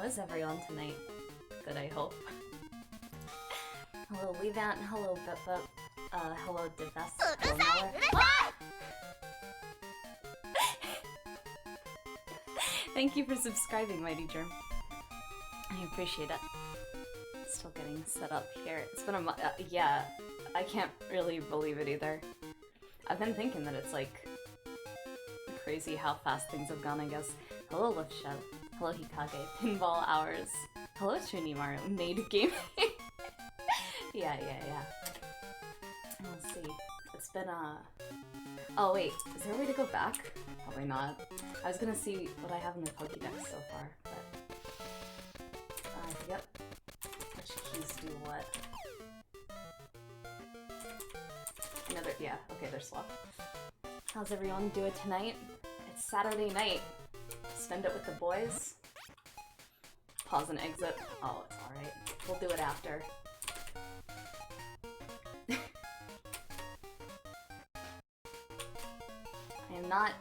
is everyone tonight? Good, I hope. Hello, Levant. Hello, Bip. Hello, Divest. Hello, Miller. Ah! Thank you for subscribing, Mighty Germ. I appreciate it. Still getting set up here. It's been a month. Yeah, I can't really believe it either. I've been thinking that it's like crazy how fast things have gone, I guess. Hello, Lift Chef. Hello, Hikage. Pinball Hours. Hello, Chunimaru. Maid Gaming. yeah. Let's see. It's been, Oh, wait. Is there a way to go back? Probably not. I was gonna see what I have in the Pokédex so far, but... I forget which keys do what. Another... Yeah, okay, they're swapped. How's everyone doing tonight? It's Saturday night. Spend it with the boys. Pause and exit. Oh, it's alright. We'll do it after. I am not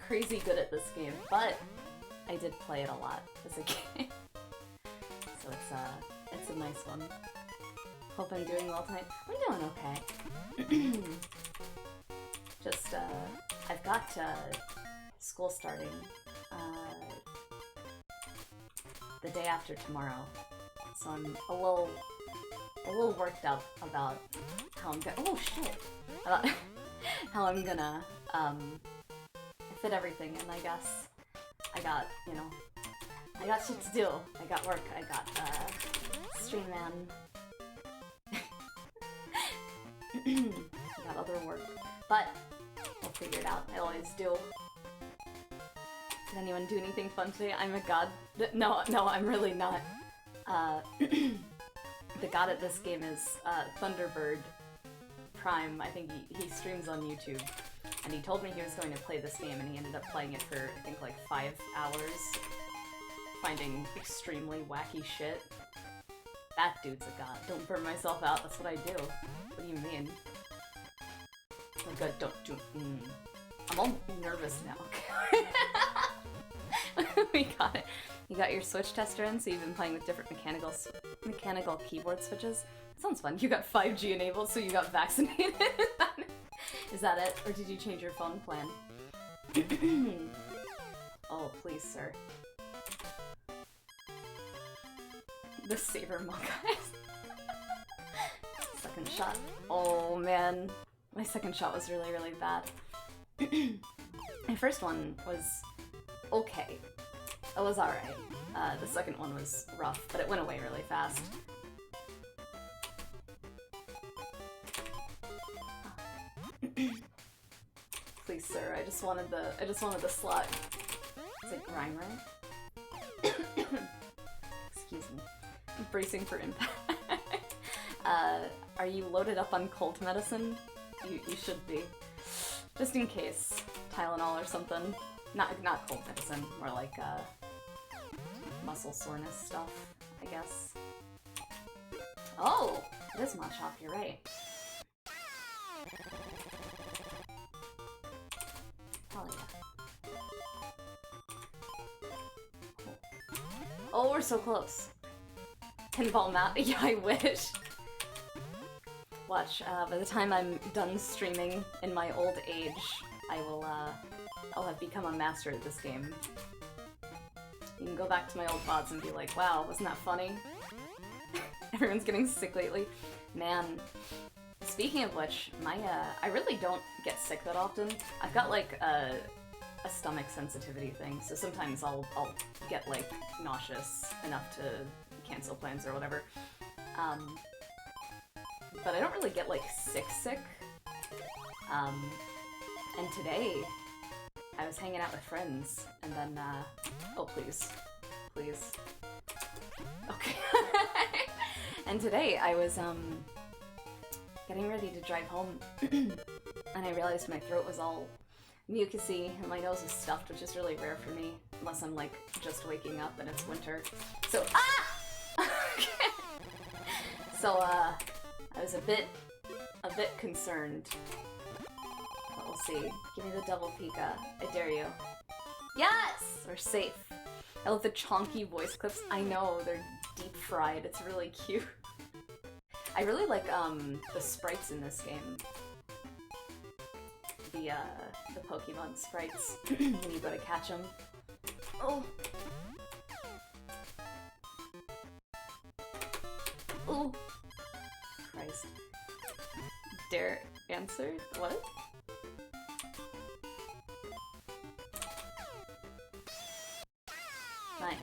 crazy good at this game, but I did play it a lot as a kid. So it's a nice one. Hope I'm doing well tonight. I'm doing okay. Just, I've got school starting the day after tomorrow, so I'm a little worked up about how I'm gonna— oh shit! About how I'm gonna fit everything in. I guess I got, you know, I got shit to do. I got work. I got stream man. I got other work, but we'll figure it out. I always do. Did anyone do anything fun today? I'm a god. No, I'm really not. The god at this game is Thunderbird Prime. I think he streams on YouTube. And he told me he was going to play this game, and he ended up playing it for, I think, like 5 hours. Finding extremely wacky shit. That dude's a god. Don't burn myself out, that's what I do. What do you mean? Oh god, don't do— I'm all nervous now. We got it. You got your Switch tester in, so you've been playing with different mechanical keyboard switches. That sounds fun. You got 5G enabled, so you got vaccinated. Is that it? Or did you change your phone plan? Oh, please, sir. The Saber Monk guys. Second shot. Oh, man. My second shot was really, really bad. My first one was okay. It was alright. The second one was rough, but it went away really fast. Please, sir, I just wanted the slot. It's like Grimer. Excuse me. I'm bracing for impact. Are you loaded up on cold medicine? You should be. Just in case. Tylenol or something. Not cold medicine, more like muscle soreness stuff, I guess. Oh! It is Machop, you're right. Hell yeah. Oh, we're so close. Pinball map. Yeah, I wish. Watch, by the time I'm done streaming in my old age, I'll have become a master at this game. You can go back to my old VODs and be like, wow, wasn't that funny? Everyone's getting sick lately. Man, speaking of which, I really don't get sick that often. I've got like a stomach sensitivity thing, so sometimes I'll get like nauseous enough to cancel plans or whatever. But I don't really get like sick. And today, I was hanging out with friends, and then, oh please. Please. Okay. And today, I was, getting ready to drive home, and I realized my throat was all mucusy, and my nose was stuffed, which is really rare for me, unless I'm, like, just waking up and it's winter. So, So, I was a bit concerned. But we'll see. Give me the double Pika. I dare you. Yes! We're safe. I love the chonky voice clips. I know, they're deep fried. It's really cute. I really like the sprites in this game. The Pokemon sprites when you go to catch them. Oh. Oh. Christ. Dare answer? What? Nice.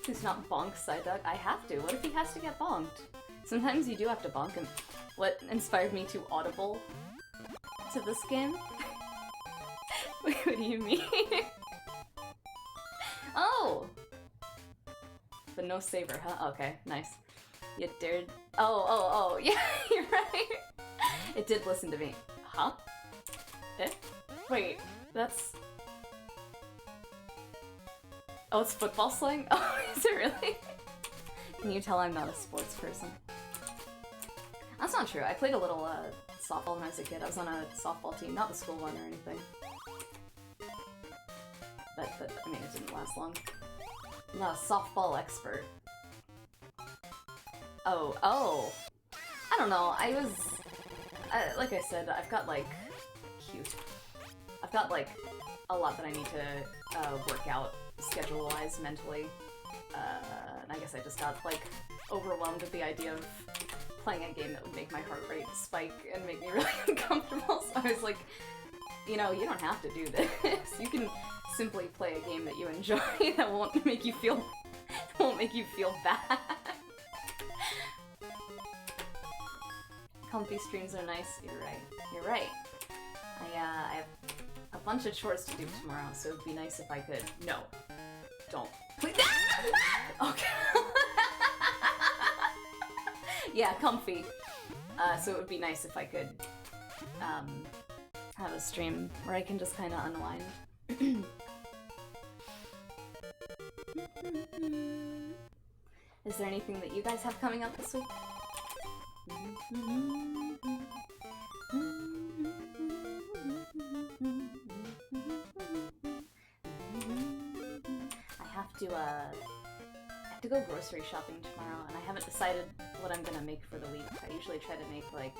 Please not bonk Psyduck. I have to. What if he has to get bonked? Sometimes you do have to bonk him. What inspired me to audible to this game? Wait, what do you mean? Oh! But no saber, huh? Okay, nice. You dared... Oh, yeah, you're right! It did listen to me. Huh? Eh? Wait, that's... Oh, it's football slang? Oh, is it really? Can you tell I'm not a sports person? That's not true. I played a little softball when I was a kid. I was on a softball team, not the school one or anything. But I mean, it didn't last long. I'm not a softball expert. Oh. I don't know, like I said, I've got like... Cute. I've got like a lot that I need to work out schedule-wise, mentally. And I guess I just got like overwhelmed with the idea of playing a game that would make my heart rate spike and make me really uncomfortable. So I was like, you know, you don't have to do this. You can simply play a game that you enjoy that won't make you feel bad. Comfy streams are nice. You're right. I have a bunch of chores to do tomorrow, so it'd be nice if I could. No. Don't. Please. Okay. Yeah, comfy. So it would be nice if I could have a stream where I can just kind of unwind. Is there anything that you guys have coming up this week? I have to go grocery shopping tomorrow, and I haven't decided what I'm gonna make for the week. I usually try to make like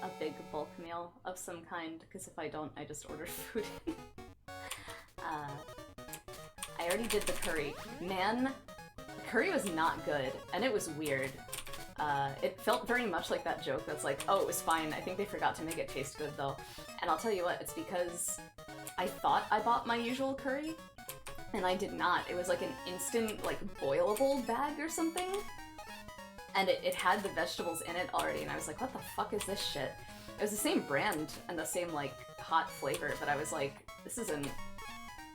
a big bulk meal of some kind, because if I don't, I just order food in. I already did the curry. Man, the curry was not good, and it was weird. It felt very much like that joke that's like, oh, it was fine, I think they forgot to make it taste good though. And I'll tell you what, it's because I thought I bought my usual curry, and I did not. It was like an instant, like, boilable bag or something. And it had the vegetables in it already, and I was like, what the fuck is this shit? It was the same brand and the same, like, hot flavor, but I was like, this isn't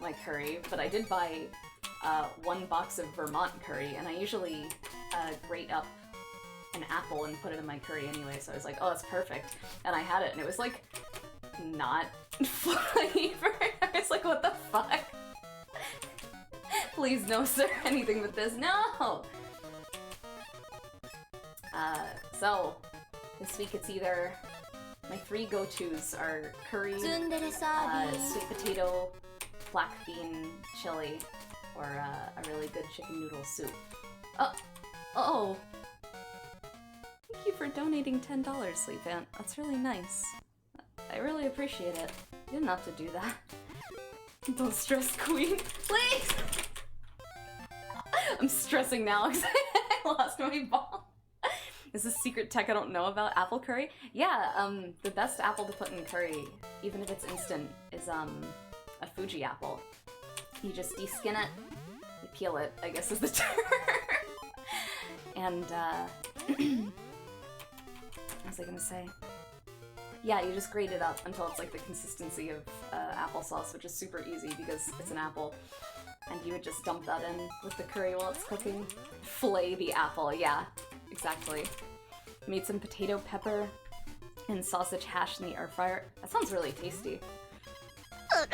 my curry. But I did buy one box of Vermont curry, and I usually grate up an apple and put it in my curry anyway, so I was like, oh, that's perfect. And I had it, and it was like, not flavored. I was like, what the fuck? Please, no, sir, anything but this. No! So, this week it's either... My three go-tos are curry, sweet potato, black bean chili, or a really good chicken noodle soup. Oh! Thank you for donating $10, Sleep Ant. That's really nice. I really appreciate it. You didn't have to do that. Don't stress, Queen. Please! I'm stressing now because I lost my ball. Is this secret tech I don't know about? Apple curry? Yeah, the best apple to put in curry, even if it's instant, is a Fuji apple. You just deskin it, you peel it, I guess is the term. And, what was I gonna say? Yeah, you just grate it up until it's like the consistency of applesauce, which is super easy because it's an apple. And you would just dump that in with the curry while it's cooking. Fillet the apple, yeah, exactly. Made some potato pepper and sausage hash in the air fryer. That sounds really tasty. What?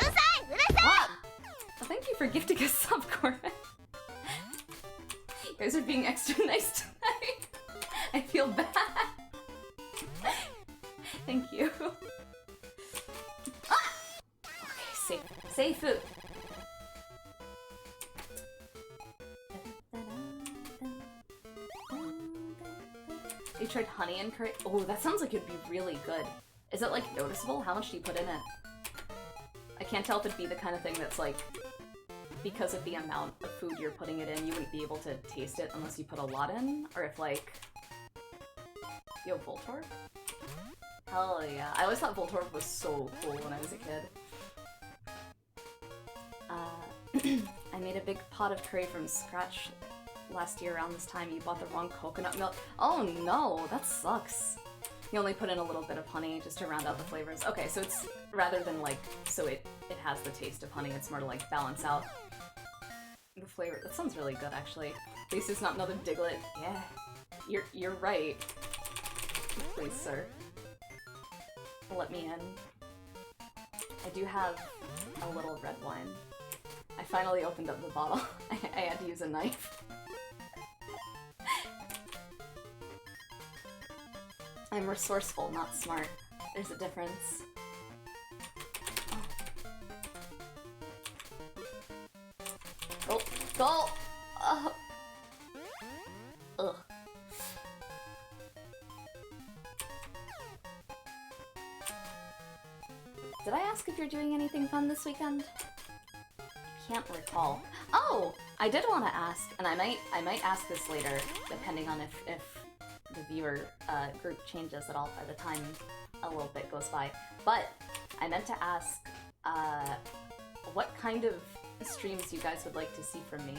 Well, thank you for gifting us sub, Corbin. You guys are being extra nice tonight. I feel bad. Thank you. Seifu! You tried honey and curry? Oh, that sounds like it'd be really good. Is it, like, noticeable? How much do you put in it? I can't tell if it'd be the kind of thing that's, like, because of the amount of food you're putting it in, you wouldn't be able to taste it unless you put a lot in, or if, like... Yo, Voltorb? Hell yeah. I always thought Voltorb was so cool when I was a kid. I made a big pot of curry from scratch last year around this time. You bought the wrong coconut milk. Oh no, that sucks. You only put in a little bit of honey just to round out the flavors. Okay, so it's rather than like, so it has the taste of honey, it's more to like balance out the flavor. That sounds really good actually. At least it's not another Diglett. Yeah, you're right. Please, sir. Let me in. I do have a little red wine. I finally opened up the bottle. I had to use a knife. I'm resourceful, not smart. There's a difference. Oh, go! Ugh. Did I ask if you're doing anything fun this weekend? I can't recall. Oh! I did want to ask, and I might ask this later, depending on if the viewer group changes at all by the time a little bit goes by. But I meant to ask what kind of streams you guys would like to see from me.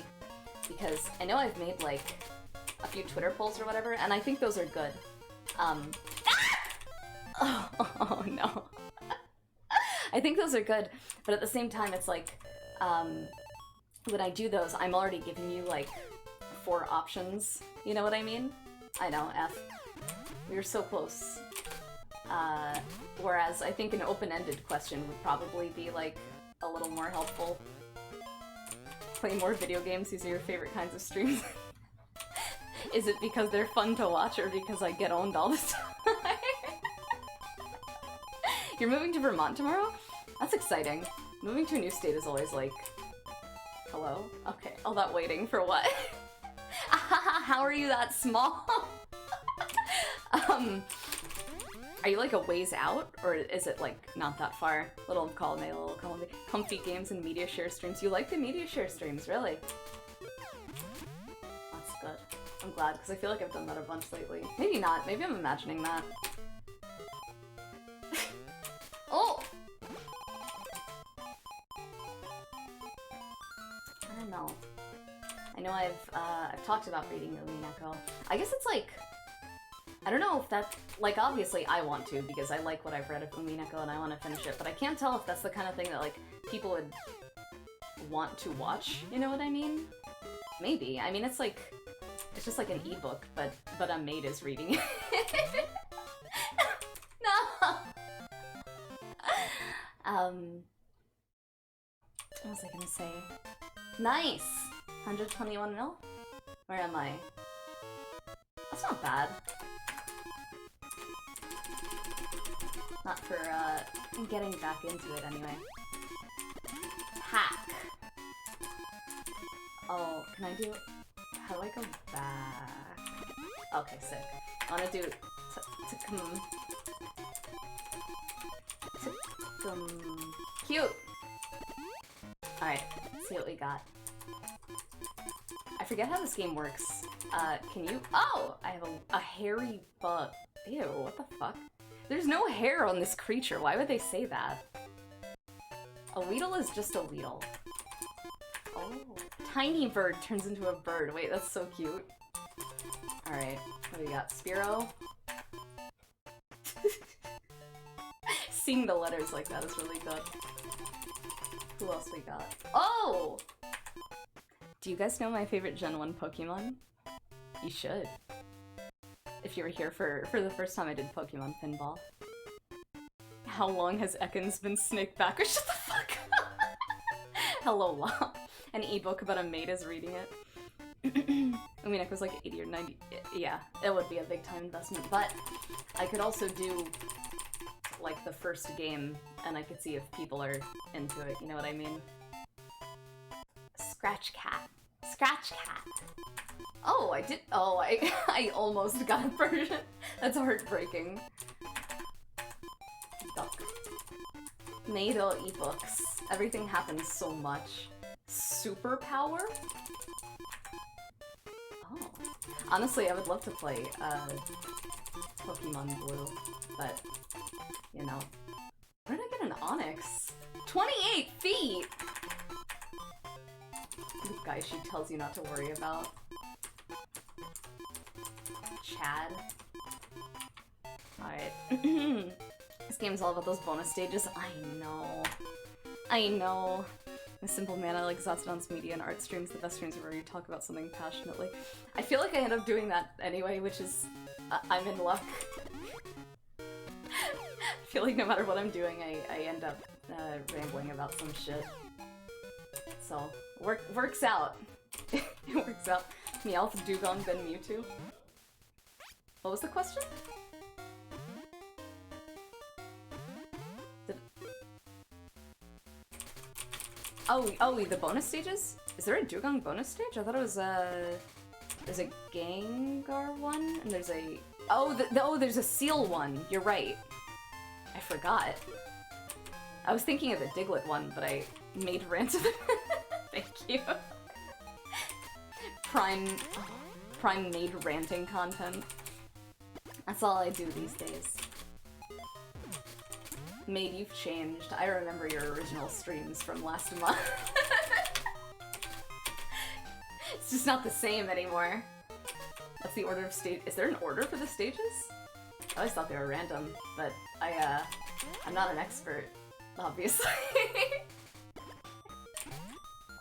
Because I know I've made like a few Twitter polls or whatever, and I think those are good. Oh no. I think those are good, but at the same time it's like, when I do those, I'm already giving you like 4 options, you know what I mean? I know, F. We were so close. Whereas I think an open-ended question would probably be like a little more helpful. Play more video games, these are your favorite kinds of streams. Is it because they're fun to watch or because I get owned all the time? You're moving to Vermont tomorrow? That's exciting. Moving to a new state is always like... Hello? Okay, all that waiting for what? How are you that small? Are you like a ways out? Or is it like not that far? Little column A, little column B. Comfy games and media share streams. You like the media share streams, really? That's good. I'm glad, because I feel like I've done that a bunch lately. Maybe not. Maybe I'm imagining that. Oh! I don't know. I know I've talked about reading Umineko. I guess it's like, I don't know if that, like obviously I want to because I like what I've read of Umineko and I want to finish it, but I can't tell if that's the kind of thing that like people would want to watch, you know what I mean? Maybe. I mean it's like, it's just like an ebook, but a maid is reading it. No! What was I gonna say? Nice! 121 mil? Where am I? That's not bad. Not for, getting back into it anyway. Hack! Oh, can I do... How do I go back? Okay, sick. I wanna do... Cute! Alright, let's see what we got. I forget how this game works. Can you... Oh! I have a hairy bug. Ew, what the fuck? There's no hair on this creature. Why would they say that? A Weedle is just a Weedle. Oh. Tiny bird turns into a bird. Wait, that's so cute. Alright, what do we got? Spearow? Seeing the letters like that is really good. Who else we got? Oh! Do you guys know my favorite Gen 1 Pokemon? You should. If you were here for the first time I did Pokemon Pinball. How long has Ekans been snake backwards? Shut the fuck up! Hello, Law. An ebook about a maid is reading it. I mean, it was like 80 or 90. Yeah, it would be a big time investment, but I could also do like, the first game, and I could see if people are into it, you know what I mean? Scratch Cat. Scratch Cat. Oh, I did- oh, I almost got a version. That's heartbreaking. Duck. Maid-o ebooks. Everything happens so much. Superpower? Oh. Honestly, I would love to play, Pokemon Blue, but, you know. Where did I get an Onyx? 28 feet! The guy she tells you not to worry about. Chad. Alright. This game's all about those bonus stages. I know. I know. A simple man, I like Zatsudan's media and art streams, the best streams where you talk about something passionately. I feel like I end up doing that anyway, which is... I'm in luck. I feel like no matter what I'm doing, I end up rambling about some shit. So, works out. It works out. Meowth, Dugong, then Mewtwo. What was the question? Oh, the bonus stages? Is there a Dugong bonus stage? I thought it was there's a Gengar one, and there's a... Oh, there's a Seal one. You're right. I forgot. I was thinking of the Diglett one, but I made rant of it. Thank you. Prime made ranting content. That's all I do these days. Maid, you've changed. I remember your original streams from last month. It's just not the same anymore. That's the order of stage. Is there an order for the stages? I always thought they were random, but I'm not an expert, obviously.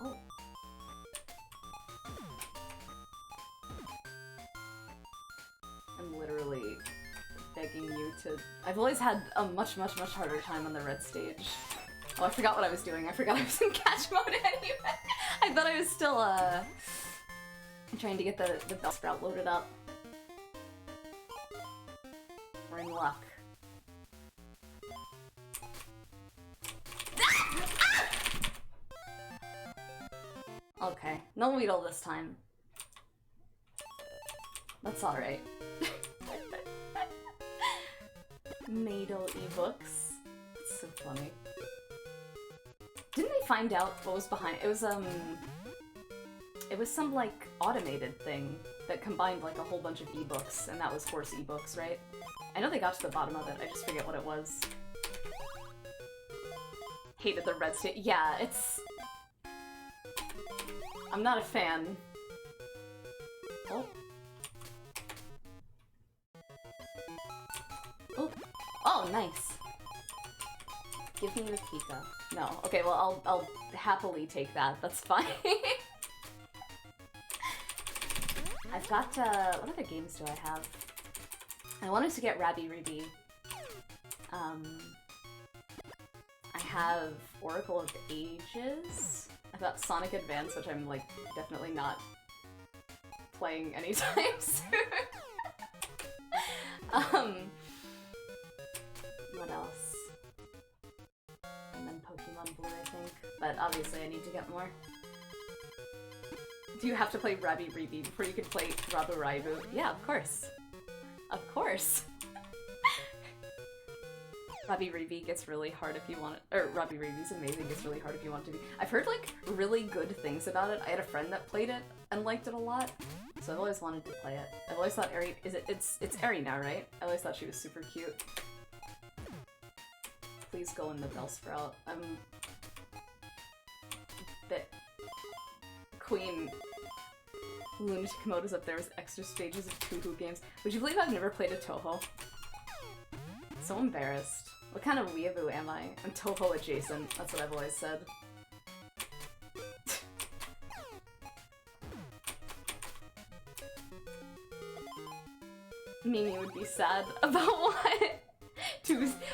Oh. I'm literally begging you to... I've always had a much harder time on the red stage. Oh, I forgot what I was doing. I forgot I was in catch mode anyway. I thought I was still, trying to get the Bellsprout loaded up. We're in luck. Okay, no Weedle this time. That's alright. Maid-o ebooks. It's so funny. Didn't they find out what was behind it? It was some, like, automated thing that combined, like, a whole bunch of ebooks, and that was Horse ebooks, right? I know they got to the bottom of it, I just forget what it was. Hated the red state. Yeah, it's... I'm not a fan. Oh. Oh. Oh, nice. Give me the Pika. No. Okay, well, I'll happily take that. That's fine. I've got, what other games do I have? I wanted to get Rabby Ruby. I have Oracle of Ages. I've got Sonic Advance, which I'm, like, definitely not playing anytime soon. What else? And then Pokemon Blue, I think. But obviously I need to get more. Do you have to play Rabby Ruby before you can play Rabu Raibu? Yeah, of course. Of course. Rabby Ruby gets really hard if you want it. Or Rabby Ruby's amazing, gets really hard if you want it to be. I've heard, like, really good things about it. I had a friend that played it and liked it a lot. So I've always wanted to play it. I've always thought Eri... It's Eri now, right? I always thought she was super cute. Please go in the Bellsprout. Bit... Queen... Lunatic Komodo's up there with extra stages of Touhou games. Would you believe I've never played a Touhou? So embarrassed. What kind of weeaboo am I? I'm Touhou adjacent. That's what I've always said. Mimi would be sad. About what?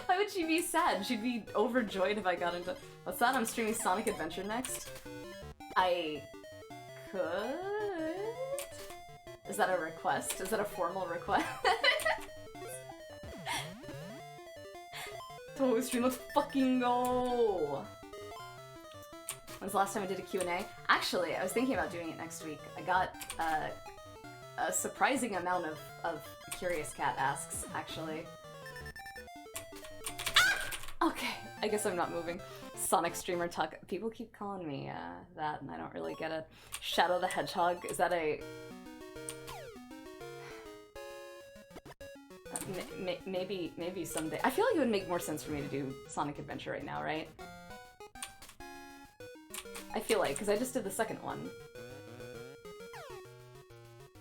Why would she be sad? She'd be overjoyed if I got into... What's that? I'm streaming Sonic Adventure next? I... could? Is that a request? Is that a formal request? Toho stream, let's fucking go! When's the last time I did a Q&A? Actually, I was thinking about doing it next week. I got a surprising amount of Curious Cat asks, actually. Okay, I guess I'm not moving. Sonic streamer talk. People keep calling me that, and I don't really get it. Shadow the Hedgehog, is that a... maybe someday. I feel like it would make more sense for me to do Sonic Adventure right now, right? I feel like, because I just did the second one.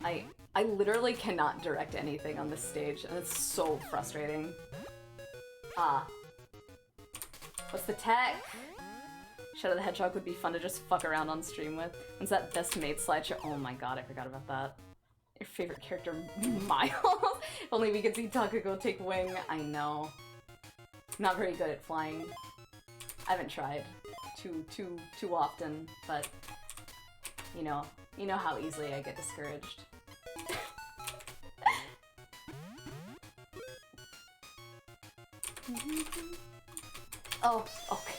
I literally cannot direct anything on this stage, and it's so frustrating. Ah. What's the tech? Shadow the Hedgehog would be fun to just fuck around on stream with. When's that best maid slideshow? Oh my god, I forgot about that. Your favorite character, Miles? If only we could see Takako take wing. I know. Not very good at flying. I haven't tried too often, but you know how easily I get discouraged. Oh, okay.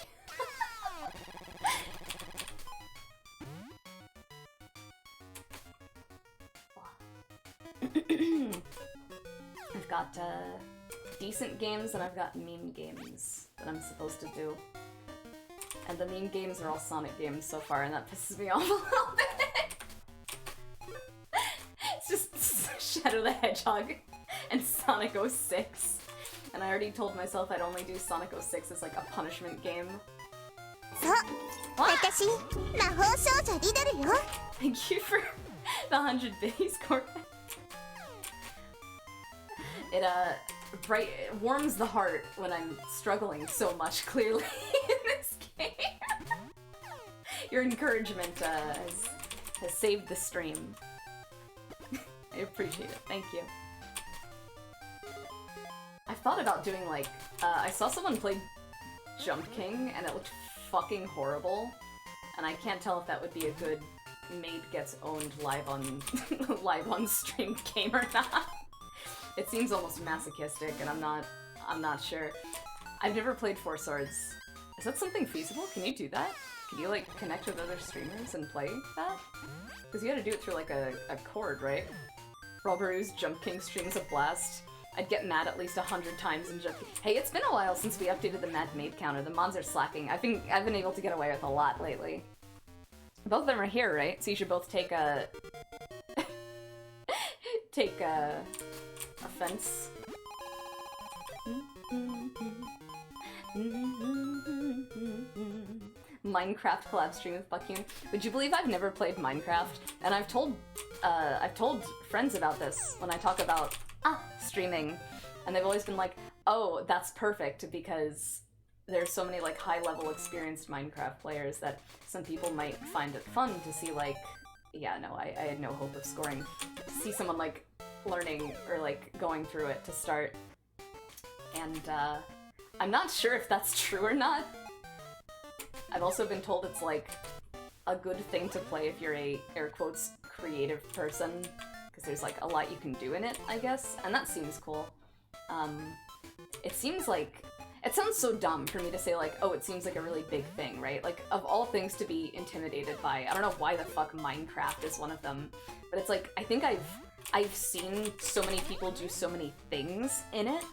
I've got decent games and I've got meme games that I'm supposed to do. And the meme games are all Sonic games so far, and that pisses me off a little bit. It's just Shadow the Hedgehog and Sonic 06. And I already told myself I'd only do Sonic 06 as like a punishment game. What? Thank you for the 100 biddies, Corbin. It warms the heart when I'm struggling so much, clearly, in this game. Your encouragement has saved the stream. I appreciate it. Thank you. I've thought about doing, like, I saw someone play Jump King, and it looked fucking horrible. And I can't tell if that would be a good maid gets owned live on stream game or not. It seems almost masochistic, and I'm not sure. I've never played Four Swords. Is that something feasible? Can you do that? Can you, like, connect with other streamers and play that? Because you gotta do it through, like, a cord, right? Robberou's Jump King stream is a blast. I'd get mad at least 100 times in Jump King. Hey, it's been a while since we updated the mad maid counter. The mods are slacking. I've been able to get away with a lot lately. Both of them are here, right? So you should both take a... take a... offense. Minecraft collab stream with Buckyun. Would you believe I've never played Minecraft? And I've told friends about this when I talk about streaming, and they've always been like, oh, that's perfect, because there's so many like high-level experienced Minecraft players that some people might find it fun to see, like, yeah, no, I had no hope of scoring. To see someone like learning or like going through it to start. And I'm not sure if that's true or not. I've also been told it's like a good thing to play if you're a, air quotes, creative person, because there's like a lot you can do in it, I guess, and that seems cool. It seems like, it sounds so dumb for me to say like, oh, it seems like a really big thing, right? Like, of all things to be intimidated by, I don't know why the fuck Minecraft is one of them, but it's like, I think I've seen so many people do so many things in it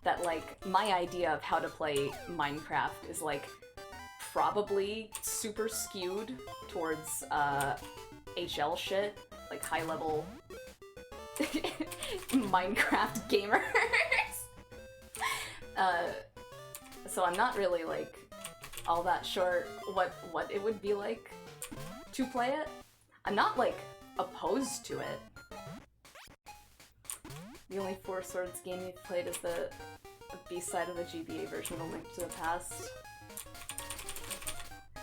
that, like, my idea of how to play Minecraft is, like, probably super skewed towards, HL shit, like, high-level Minecraft gamers. So I'm not really, like, all that sure what it would be like to play it. I'm not, like, opposed to it. The only Four Swords game you've played is the B-side of the GBA version of A Link to the Past.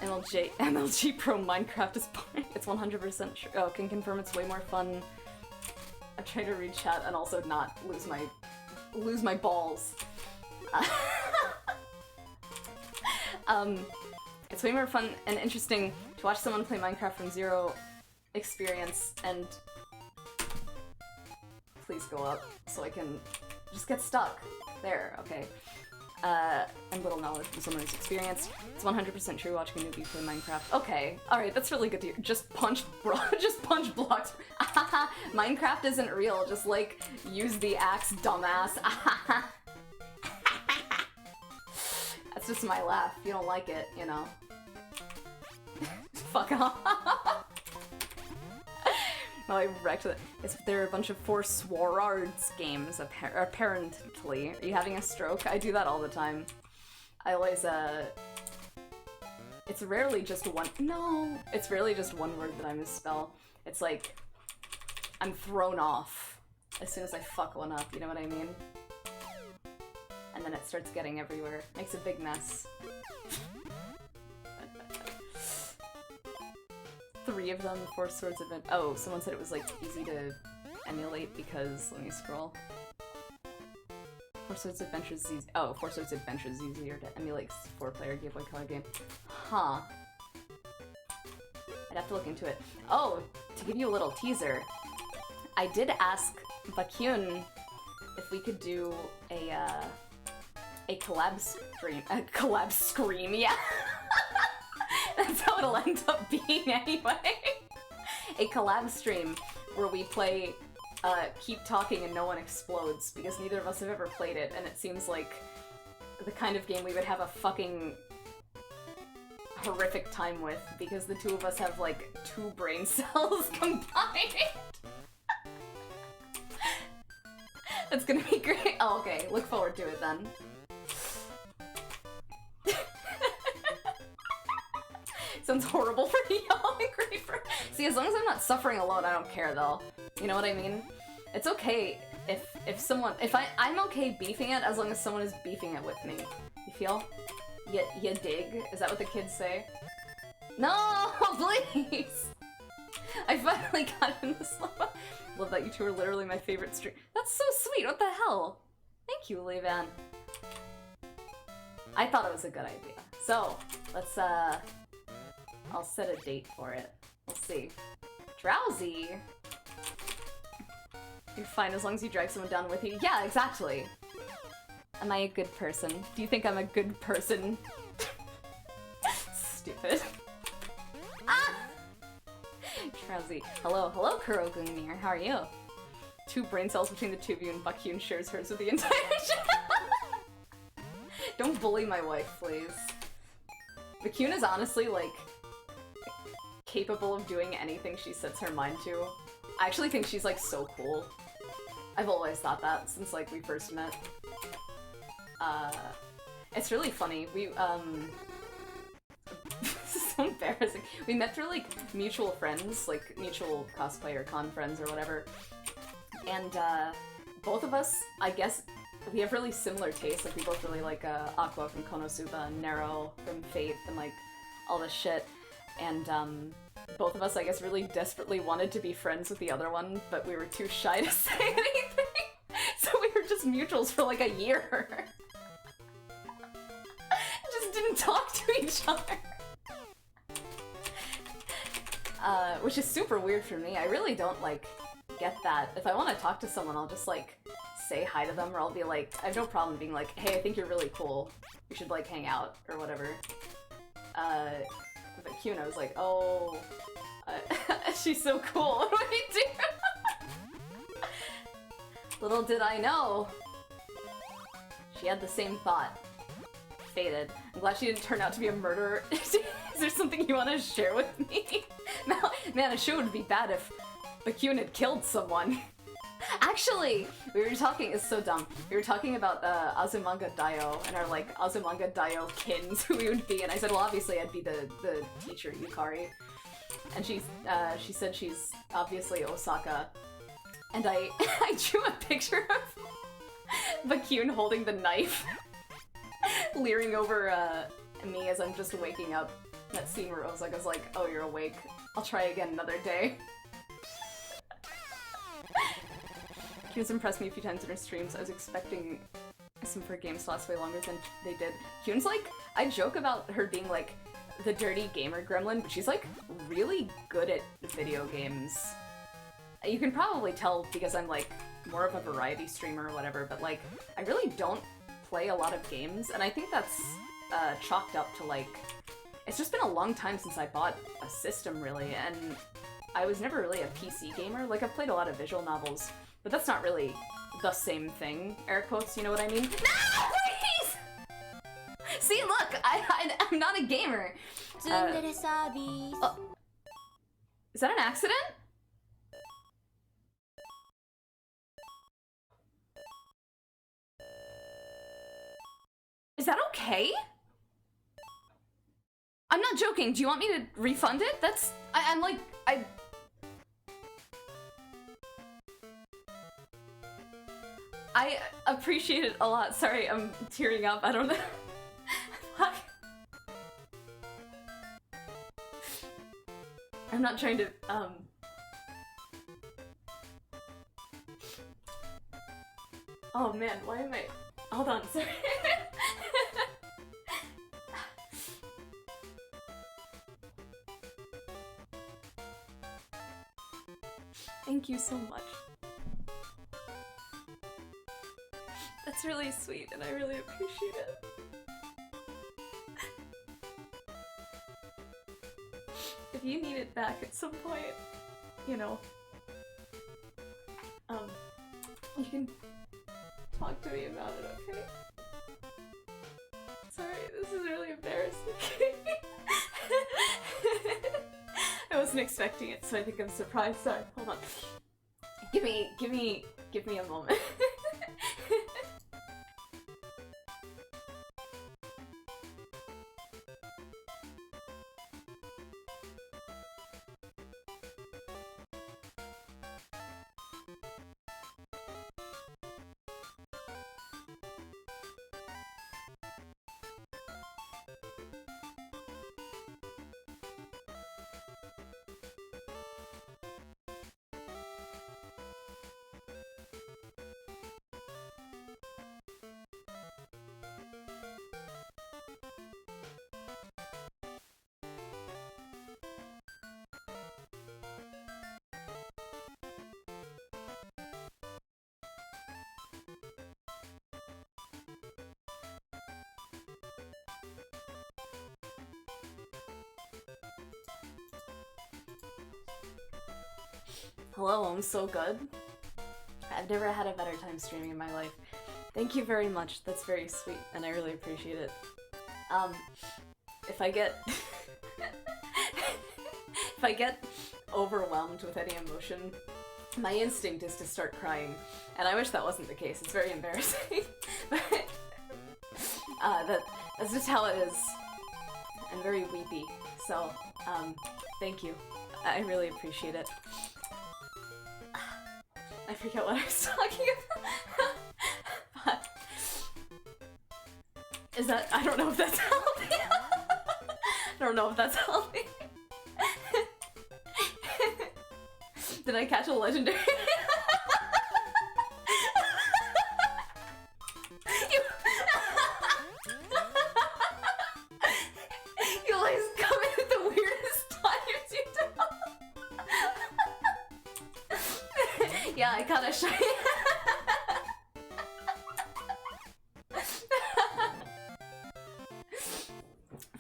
MLG Pro Minecraft is boring. It's 100% true. Oh, can confirm it's way more fun. I try to read chat and also not lose my balls. It's way more fun and interesting to watch someone play Minecraft from zero experience and... Please go up so I can just get stuck. There, okay. and little knowledge from someone who's experienced. It's 100% true watching a newbie play Minecraft. Okay, alright, that's really good to hear. Just punch blocks. Minecraft isn't real, just like, use the axe, dumbass. That's just my laugh. If you don't like it, you know. Fuck off. No, I wrecked it. There are a bunch of Forsworards games, apparently. Are you having a stroke? I do that all the time. I always, it's rarely just one- No! It's rarely just one word that I misspell. It's like, I'm thrown off as soon as I fuck one up, you know what I mean? And then it starts getting everywhere. Makes a big mess. 3 of them, 4 Swords Advent. Oh, someone said it was like easy to emulate because, let me scroll. 4 Swords Adventure is easy. Oh, 4 Swords Adventure is easier to emulate 4-player Game Boy Color game. Huh. I'd have to look into it. Oh, to give you a little teaser, I did ask Bakyun if we could do a collab stream. A collab scream, yeah. That's how it'll end up being anyway. A collab stream where we play Keep Talking and No One Explodes, because neither of us have ever played it, and it seems like the kind of game we would have a fucking horrific time with, because the two of us have like 2 brain cells combined. That's gonna be great. Oh, okay. Look forward to it then. Sounds horrible for y'all and great for— See, as long as I'm not suffering alone, I don't care though. You know what I mean? It's okay if someone— I'm okay beefing it as long as someone is beefing it with me. You feel? You dig? Is that what the kids say? No, please! I finally got in this level. Love that you two are literally my favorite stream. That's so sweet, what the hell? Thank you, Levan. I thought it was a good idea. So, let's I'll set a date for it. We'll see. Drowsy? You're fine as long as you drag someone down with you. Yeah, exactly. Am I a good person? Do you think I'm a good person? Stupid. Ah! Drowsy. Hello, Kurogunir. How are you? 2 brain cells between the 2 of you, and Bakyun shares hers with the entire show. Don't bully my wife, please. Bakyun is honestly, like, capable of doing anything she sets her mind to. I actually think she's, like, so cool. I've always thought that since, like, we first met. It's really funny. We, this is so embarrassing. We met through, like, mutual friends, like, mutual cosplay or con friends or whatever. And, both of us, I guess, we have really similar tastes. Like, we both really like, Aqua from Konosuba and Nero from Fate and, like, all this shit. And, both of us, I guess, really desperately wanted to be friends with the other one, but we were too shy to say anything. So we were just mutuals for, like, a year. Just didn't talk to each other. Which is super weird for me. I really don't, like, get that. If I want to talk to someone, I'll just, like, say hi to them, or I'll be like, I have no problem being like, hey, I think you're really cool. We should, like, hang out, or whatever. But Kyuna was like, oh, she's so cool, what do I do? Little did I know. She had the same thought. Faded. I'm glad she didn't turn out to be a murderer. Is there something you want to share with me? Man, a show would be bad if Bakyun had killed someone. Actually, we were talking— it's so dumb. We were talking about Azumanga Daioh and our, like, Azumanga Daioh kins who we would be, and I said, well, obviously I'd be the teacher, Yukari. And she said she's obviously Osaka. And I drew a picture of Bakyun holding the knife, leering over me as I'm just waking up. That scene where Osaka's like, oh, you're awake. I'll try again another day. Kyun's impressed me a few times in her streams. I was expecting some of her games to last way longer than they did. Kyun's like, I joke about her being like the dirty gamer gremlin, but she's like really good at video games. You can probably tell because I'm like more of a variety streamer or whatever, but like I really don't play a lot of games, and I think that's chalked up to, like, it's just been a long time since I bought a system, really, and I was never really a PC gamer. Like, I've played a lot of visual novels, but that's not really the same thing, air quotes, you know what I mean? No, please! See, look, I'm not a gamer. Tsundere service. Is that an accident? Is that okay? I'm not joking. Do you want me to refund it? That's... I'm like... I appreciate it a lot. Sorry, I'm tearing up. I don't know. Fuck. I'm not trying to, Oh man, why am I... Hold on, sorry. Thank you so much. That's really sweet, and I really appreciate it. If you need it back at some point, you know, you can talk to me about it, okay? Sorry, this is really embarrassing. I wasn't expecting it, so I think I'm surprised. Sorry, hold on. Give me a moment. Hello, I'm so good. I've never had a better time streaming in my life. Thank you very much, that's very sweet, and I really appreciate it. If I get... if I get overwhelmed with any emotion, my instinct is to start crying, and I wish that wasn't the case. It's very embarrassing. But that's just how it is. I'm very weepy, so thank you. I really appreciate it. I forget what I was talking about. Fuck. Is that- I don't know if that's helping. I don't know if that's helping. Did I catch a legendary? You always come in at the weirdest times, you do. Yeah, I caught a shiny.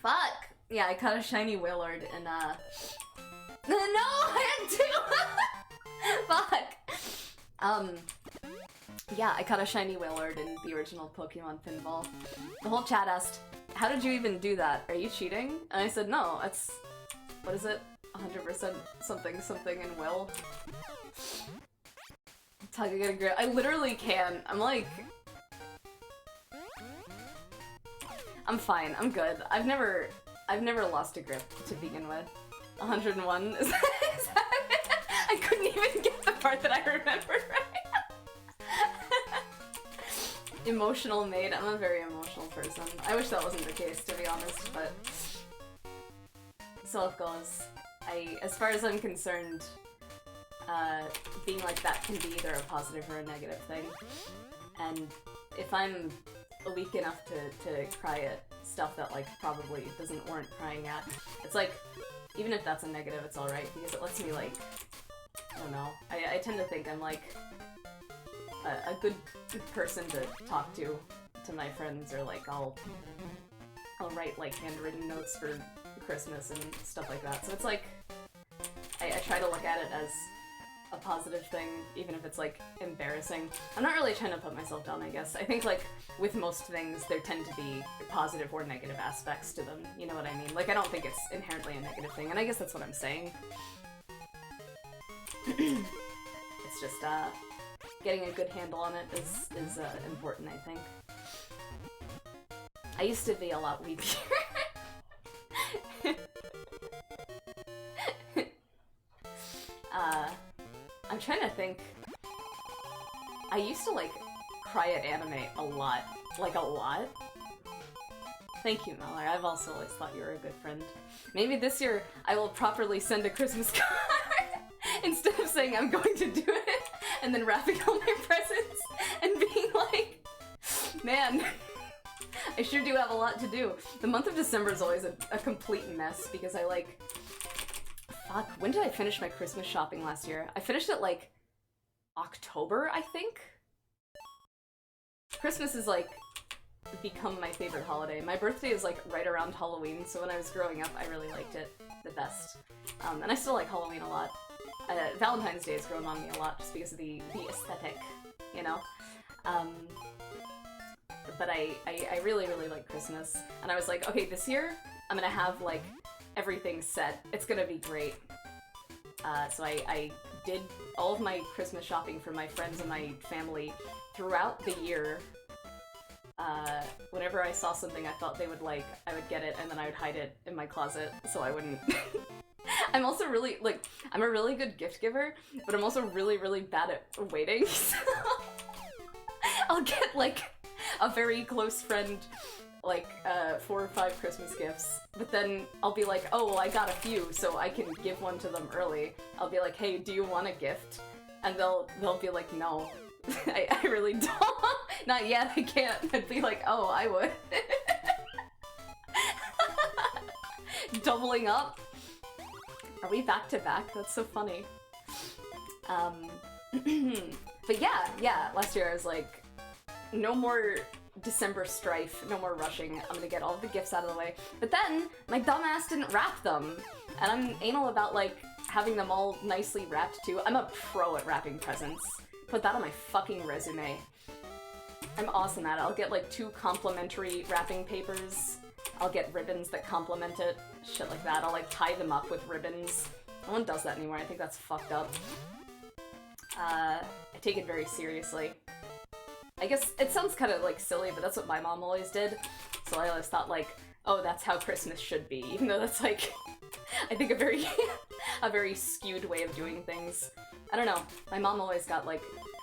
Fuck! Yeah, I caught a shiny Wailord and no, I had two! Fuck! Yeah, I caught a shiny Wailord in the original Pokemon Pinball. The whole chat asked, how did you even do that? Are you cheating? And I said, no, it's... what is it? 100% something something and will. Takako get a grip. I literally can. I'm like... I'm fine. I'm good. I've never lost a grip to begin with. 101? Is that I couldn't even get the part that I remembered right. Emotional maid. I'm a very emotional person. I wish that wasn't the case, to be honest, but... so it goes. As far as I'm concerned, being like that can be either a positive or a negative thing. And if I'm weak enough to cry at stuff that, like, probably doesn't warrant crying at, it's like, even if that's a negative, it's alright, because it lets me, like, I don't know. I tend to think I'm, like, a good person to talk to to my friends, or like I'll write like handwritten notes for Christmas and stuff like that. So it's like I try to look at it as a positive thing, even if it's like embarrassing. I'm not really trying to put myself down, I guess. I think like with most things there tend to be positive or negative aspects to them, you know what I mean? Like I don't think it's inherently a negative thing, and I guess that's what I'm saying. It's just getting a good handle on it is important, I think. I used to be a lot weepier. I'm trying to think. I used to like cry at anime a lot. Like a lot. Thank you, Mallory. I've also always thought you were a good friend. Maybe this year I will properly send a Christmas card instead of saying I'm going to do it and then wrapping all my presents and being like, man, I sure do have a lot to do. The month of December is always a complete mess because I like... Fuck, when did I finish my Christmas shopping last year? I finished it like October, I think? Christmas is like become my favorite holiday. My birthday is like right around Halloween, so when I was growing up I really liked it the best. And I still like Halloween a lot. Valentine's Day has grown on me a lot just because of the aesthetic, you know? But I really, really like Christmas. And I was like, okay, this year I'm gonna have like everything set. It's gonna be great. So I did all of my Christmas shopping for my friends and my family throughout the year. Whenever I saw something I thought they would like, I would get it and then I would hide it in my closet so I wouldn't... I'm also really, like, I'm a really good gift giver, but I'm also really, really bad at waiting, so I'll get, like, a very close friend, like, 4 or 5 Christmas gifts, but then I'll be like, oh, well, I got a few, so I can give one to them early. I'll be like, hey, do you want a gift? And they'll be like, no. I really don't. Not yet, I can't. I'd be like, oh, I would. Doubling up? Are we back to back? That's so funny. But yeah, last year I was like, no more December strife, no more rushing. I'm gonna get all of the gifts out of the way. But then, my dumbass didn't wrap them. And I'm anal about, like, having them all nicely wrapped, too. I'm a pro at wrapping presents. Put that on my fucking resume. I'm awesome at it. I'll get, like, 2 complimentary wrapping papers. I'll get ribbons that complement it. Shit like that. I'll, like, tie them up with ribbons. No one does that anymore. I think that's fucked up. I take it very seriously. I guess it sounds kind of, like, silly, but that's what my mom always did. So I always thought, like, oh, that's how Christmas should be. Even though that's, like, I think a very, a very skewed way of doing things. I don't know. My mom always got, like,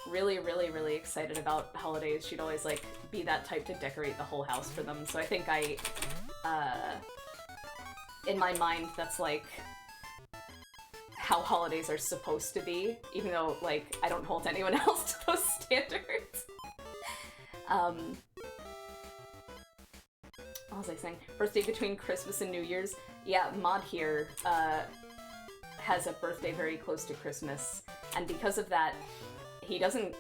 really, really, really excited about holidays. She'd always, like, be that type to decorate the whole house for them. So I think in my mind, that's, like, how holidays are supposed to be, even though, like, I don't hold anyone else to those standards. What was I saying? Birthday between Christmas and New Year's. Yeah, Mod here, has a birthday very close to Christmas, and because of that, he doesn't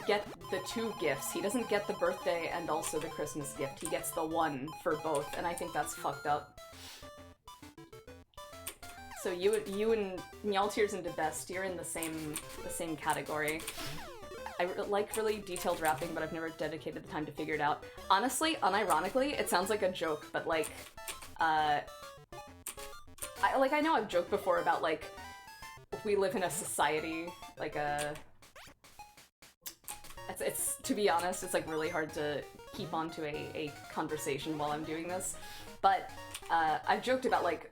get the 2 gifts. He doesn't get the birthday and also the Christmas gift. He gets the 1 for both, and I think that's fucked up. So you and Mjolnir's and DeBest, you're in the same category. I like really detailed wrapping, but I've never dedicated the time to figure it out. Honestly, unironically, it sounds like a joke, but like, I know I've joked before about like, we live in a society, like it's to be honest, it's like really hard to keep on to a conversation while I'm doing this, but I've joked about like,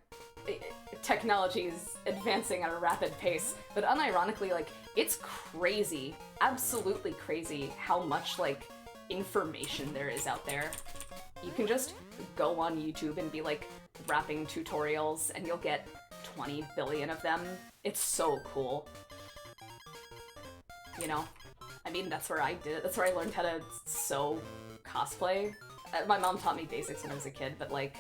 technology is advancing at a rapid pace, but unironically, like, it's crazy, absolutely crazy how much, like, information there is out there. You can just go on YouTube and be like, wrapping tutorials, and you'll get 20 billion of them. It's so cool. You know? I mean, that's where I did it. That's where I learned how to sew cosplay. My mom taught me basics when I was a kid, but, like,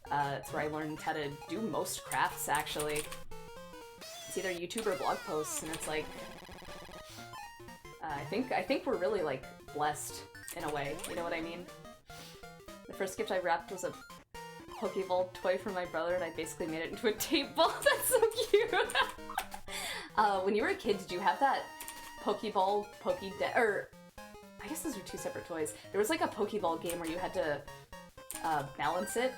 that's where I learned how to do most crafts, actually. It's either YouTube or blog posts, and it's like... I think we're really, like, blessed in a way, you know what I mean? The first gift I wrapped was a Pokeball toy for my brother, and I basically made it into a tape ball. That's so cute! When you were a kid, did you have that Pokeball, or I guess those are two separate toys. There was like a Pokeball game where you had to balance it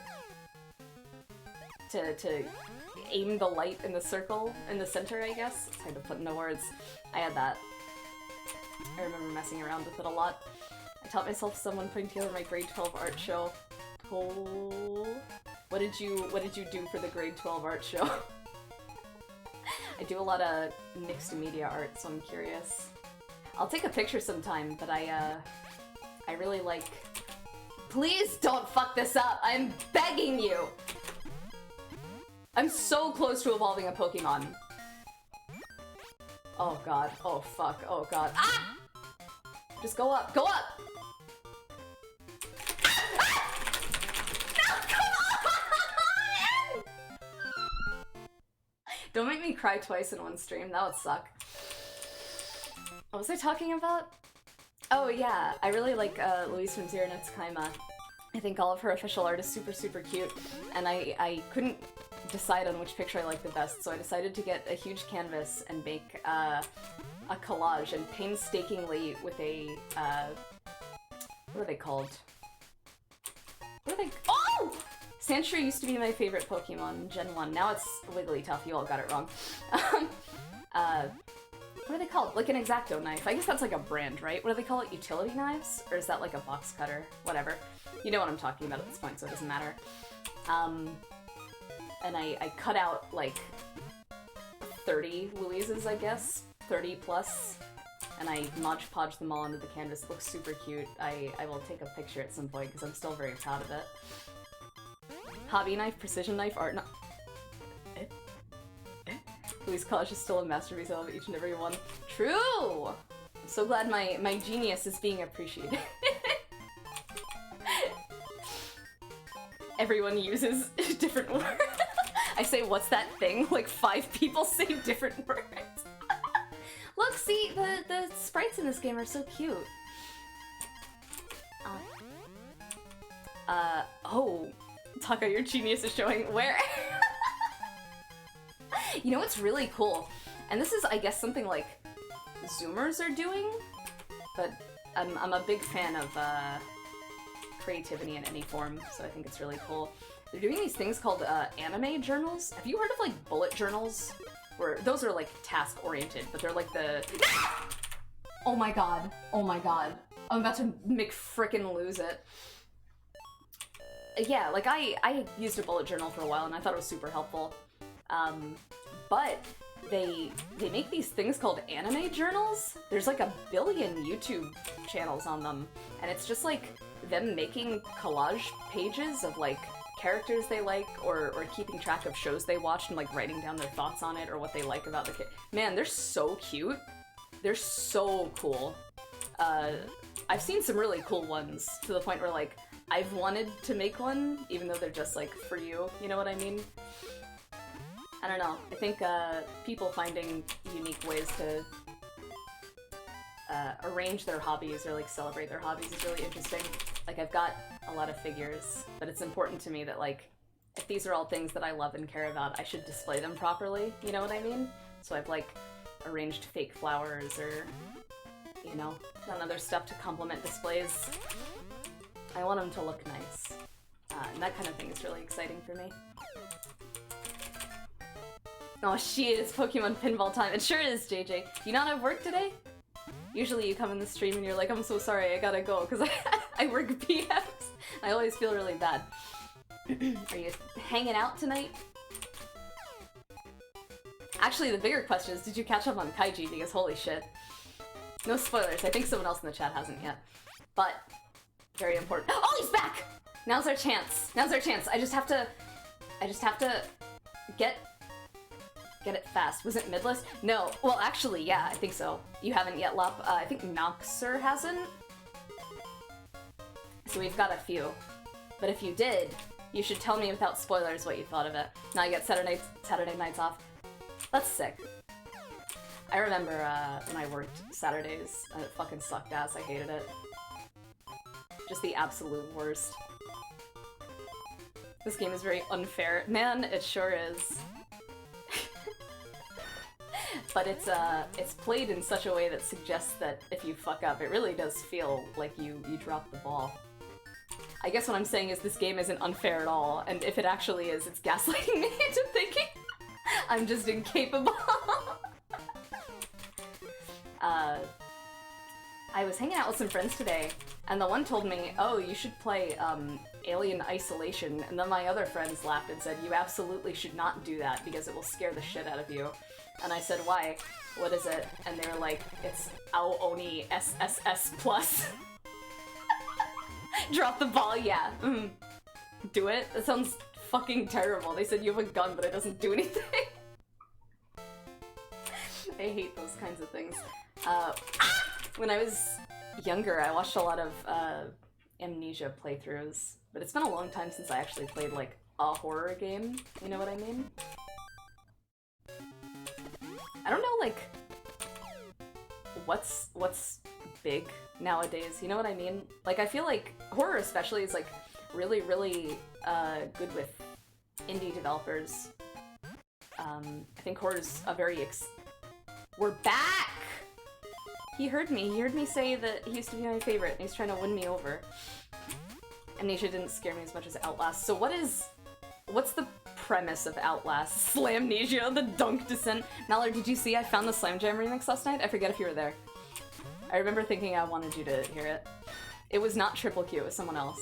to aim the light in the circle in the center, I guess. It's hard to put into words. I had that. I remember messing around with it a lot. I taught myself someone putting together my grade 12 art show. Oh, what did you do for the grade 12 art show? I do a lot of mixed media art, so I'm curious. I'll take a picture sometime, but I really like... Please don't fuck this up! I'm begging you! I'm so close to evolving a Pokemon. Oh god, oh fuck, oh god. Ah! Just go up, go up! Don't make me cry twice in one stream, that would suck. What was I talking about? Oh yeah, I really like Louise from Zero no Tsukaima. I think all of her official art is super, super cute, and I couldn't decide on which picture I liked the best, so I decided to get a huge canvas and make a collage, and painstakingly with a, what are they called? What are they? Oh! Sandshrew used to be my favorite Pokemon in Gen 1. Now it's Wigglytuff. You all got it wrong. What are they called? Like an X-Acto knife. I guess that's like a brand, right? What do they call it? Utility knives? Or is that like a box cutter? Whatever. You know what I'm talking about at this point, so it doesn't matter. And I cut out like 30 Louises, I guess. 30 plus. And I Mod Podge them all onto the canvas. It looks super cute. I will take a picture at some point because I'm still very proud of it. Hobby knife, precision knife, art knife. Louise College is still a masterpiece. I love each and every one. True! I'm so glad my genius is being appreciated. Everyone uses different words. I say, what's that thing? Like 5 people say different words. Look, see, the sprites in this game are so cute. Oh. Taka, your genius is showing where? You know what's really cool? And this is, I guess, something like Zoomers are doing, but I'm a big fan of creativity in any form, so I think it's really cool. They're doing these things called anime journals. Have you heard of like bullet journals? Where those are like task-oriented, but they're like the... Oh my god. Oh my god. I'm about to McFrickin' lose it. Yeah, like I used a bullet journal for a while and I thought it was super helpful. But they make these things called anime journals. There's like 1 billion YouTube channels on them, and it's just like them making collage pages of like characters they like or keeping track of shows they watched and like writing down their thoughts on it or what they like about the Man, they're so cute. They're so cool. I've seen some really cool ones to the point where like I've wanted to make one, even though they're just like for you know what I mean? I don't know. I think people finding unique ways to arrange their hobbies or like celebrate their hobbies is really interesting. Like I've got a lot of figures, but it's important to me that like if these are all things that I love and care about, I should display them properly, you know what I mean? So I've like arranged fake flowers or, you know, done other stuff to complement displays. I want them to look nice. And that kind of thing is really exciting for me. Oh shit, it's Pokemon Pinball time. It sure is, JJ. Do you not have work today? Usually you come in the stream and you're like, I'm so sorry, I gotta go, because I work PMs. I always feel really bad. Are you hanging out tonight? Actually, the bigger question is, did you catch up on Kaiji? Because holy shit. No spoilers, I think someone else in the chat hasn't yet. But, very important. Oh, he's back! Now's our chance. Now's our chance. I just have to get it fast. Was it midlist? No. Well, actually, yeah, I think so. You haven't yet, Lop. I think Noxer hasn't. So we've got a few. But if you did, you should tell me without spoilers what you thought of it. Now I get Saturday nights off. That's sick. I remember when I worked Saturdays, and it fucking sucked ass. I hated it. Just the absolute worst. This game is very unfair. Man, it sure is. But it's played in such a way that suggests that if you fuck up, it really does feel like you dropped the ball. I guess what I'm saying is this game isn't unfair at all, and if it actually is, it's gaslighting me into thinking I'm just incapable. I was hanging out with some friends today, and the one told me, oh, you should play Alien Isolation, and then my other friends laughed and said, you absolutely should not do that because it will scare the shit out of you. And I said, why? What is it? And they were like, it's Ao Oni SSS plus. Drop the ball, yeah. Do it? That sounds fucking terrible. They said you have a gun, but it doesn't do anything. I hate those kinds of things. When I was younger, I watched a lot of Amnesia playthroughs, but it's been a long time since I actually played, like, a horror game. You know what I mean? I don't know, like, what's big nowadays, you know what I mean? Like, I feel like horror especially is, like, really, really good with indie developers. I think horror's a very We're back! He heard me say that he used to be my favorite, and he's trying to win me over. Amnesia didn't scare me as much as Outlast, so what's the premise of Outlast? Slamnesia, the Dunk Descent. Mallard, did you see I found the Slam Jam remix last night? I forget if you were there. I remember thinking I wanted you to hear it. It was not Triple Q, it was someone else.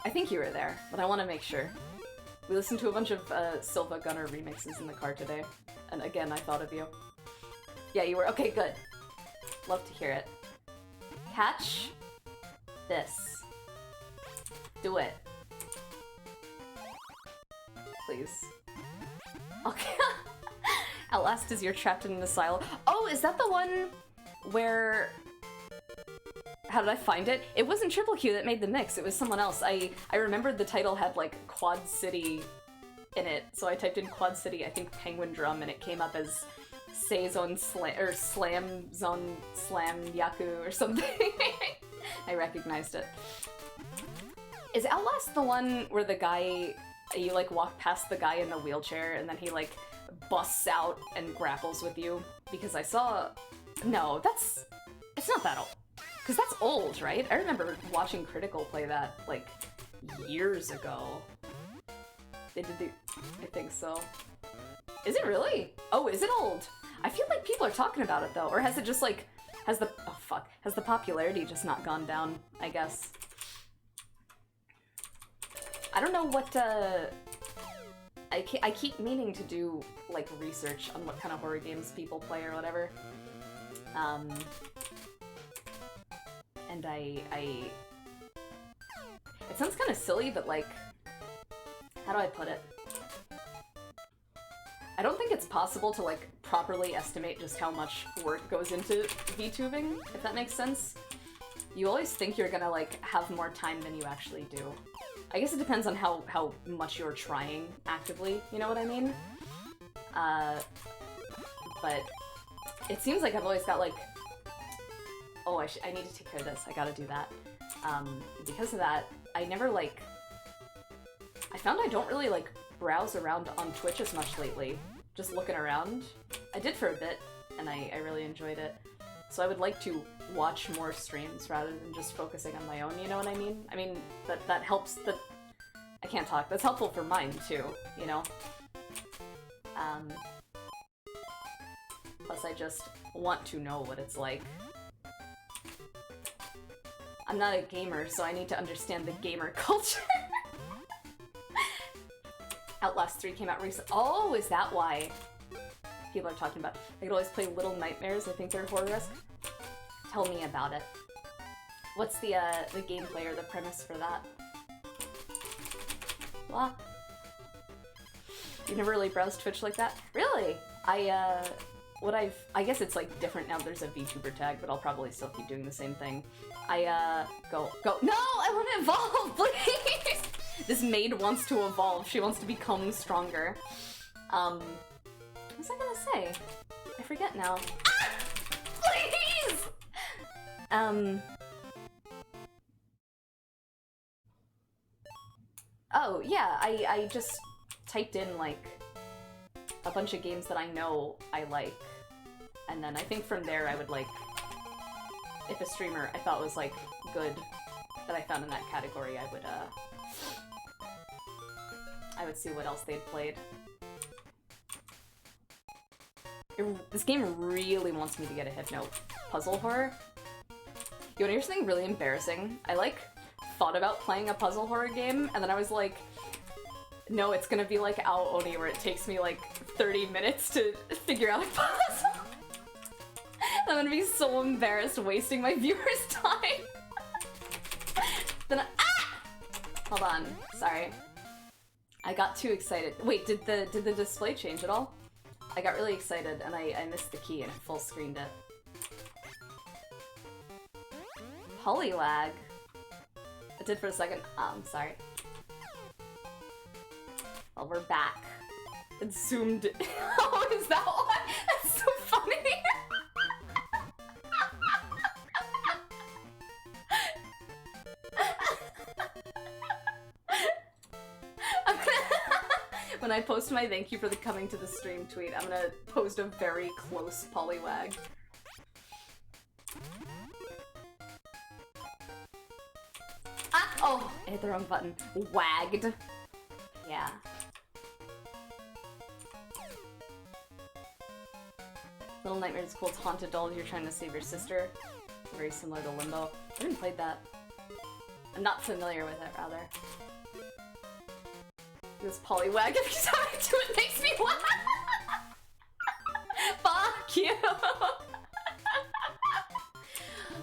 I think you were there, but I want to make sure. We listened to a bunch of Silva Gunner remixes in the car today, and again, I thought of you. Yeah, you were. Okay, good. Love to hear it. Catch this. Do it. Please. Okay. Outlast is you're trapped in an asylum. Oh, is that the one where... How did I find it? It wasn't Triple Q that made the mix, it was someone else. I remembered the title had, like, Quad City in it, so I typed in Quad City, I think Penguin Drum, and it came up as Seizon Slam, or Slam Zone Slam Yaku or something. I recognized it. Is Outlast the one where the guy, you, like, walk past the guy in the wheelchair, and then he, like, busts out and grapples with you? Because I saw... No, it's not that old. Because that's old, right? I remember watching Critical play that, like, years ago. They did the... I think so. Is it really? Oh, is it old? I feel like people are talking about it, though. Or has it just, like... Has the... Oh, fuck. Has the popularity just not gone down, I guess? I don't know what, I keep meaning to do, like, research on what kind of horror games people play or whatever. And it sounds kind of silly, but, like, how do I put it? I don't think it's possible to, like, properly estimate just how much work goes into VTubing, if that makes sense. You always think you're gonna, like, have more time than you actually do. I guess it depends on how much you're trying actively, you know what I mean? But it seems like I've always got, like, oh, I need to take care of this, I gotta do that. Because of that, I never, like... I found I don't really, like, browse around on Twitch as much lately. Just looking around. I did for a bit, and I really enjoyed it. So I would like to watch more streams rather than just focusing on my own, you know what I mean? I mean, that helps, I can't talk. That's helpful for mine, too, you know? Plus I just want to know what it's like. I'm not a gamer, so I need to understand the gamer culture. Outlast 3 came out recently. Oh, is that why people are talking about? I could always play Little Nightmares. I think they're horror-esque. Tell me about it. What's the gameplay or the premise for that? What? You never really browsed Twitch like that? Really? I guess it's, like, different now. There's a VTuber tag, but I'll probably still keep doing the same thing. Go. No! I want to evolve, please! This maid wants to evolve. She wants to become stronger. What was I gonna say? I forget now. Ah! Please! Oh, yeah, I just typed in, like, a bunch of games that I know I like. And then I think from there I would, like, if a streamer I thought was, like, good that I found in that category, I would see what else they'd played. This game really wants me to get a Hypno puzzle horror. You wanna hear something really embarrassing? I, like, thought about playing a puzzle horror game, and then I was like, no, it's gonna be like Ao Oni, where it takes me, like, 30 minutes to figure out a puzzle. I'm gonna be so embarrassed wasting my viewers' time. Then hold on, sorry. I got too excited. Wait, did the display change at all? I got really excited and I missed the key and it full screened it. Polylag. It did for a second. I'm sorry. Well, we're back. It zoomed. Oh, is that one? That's so funny. When I post my thank you for the coming to the stream tweet, I'm gonna post a very close polywag. Ah! Oh! I hit the wrong button. Wagged. Yeah. Little Nightmares is cool. It's haunted dolls. You're trying to save your sister. Very similar to Limbo. I haven't played that. I'm not familiar with it, rather. This polywag every time I do it makes me laugh. Fuck you.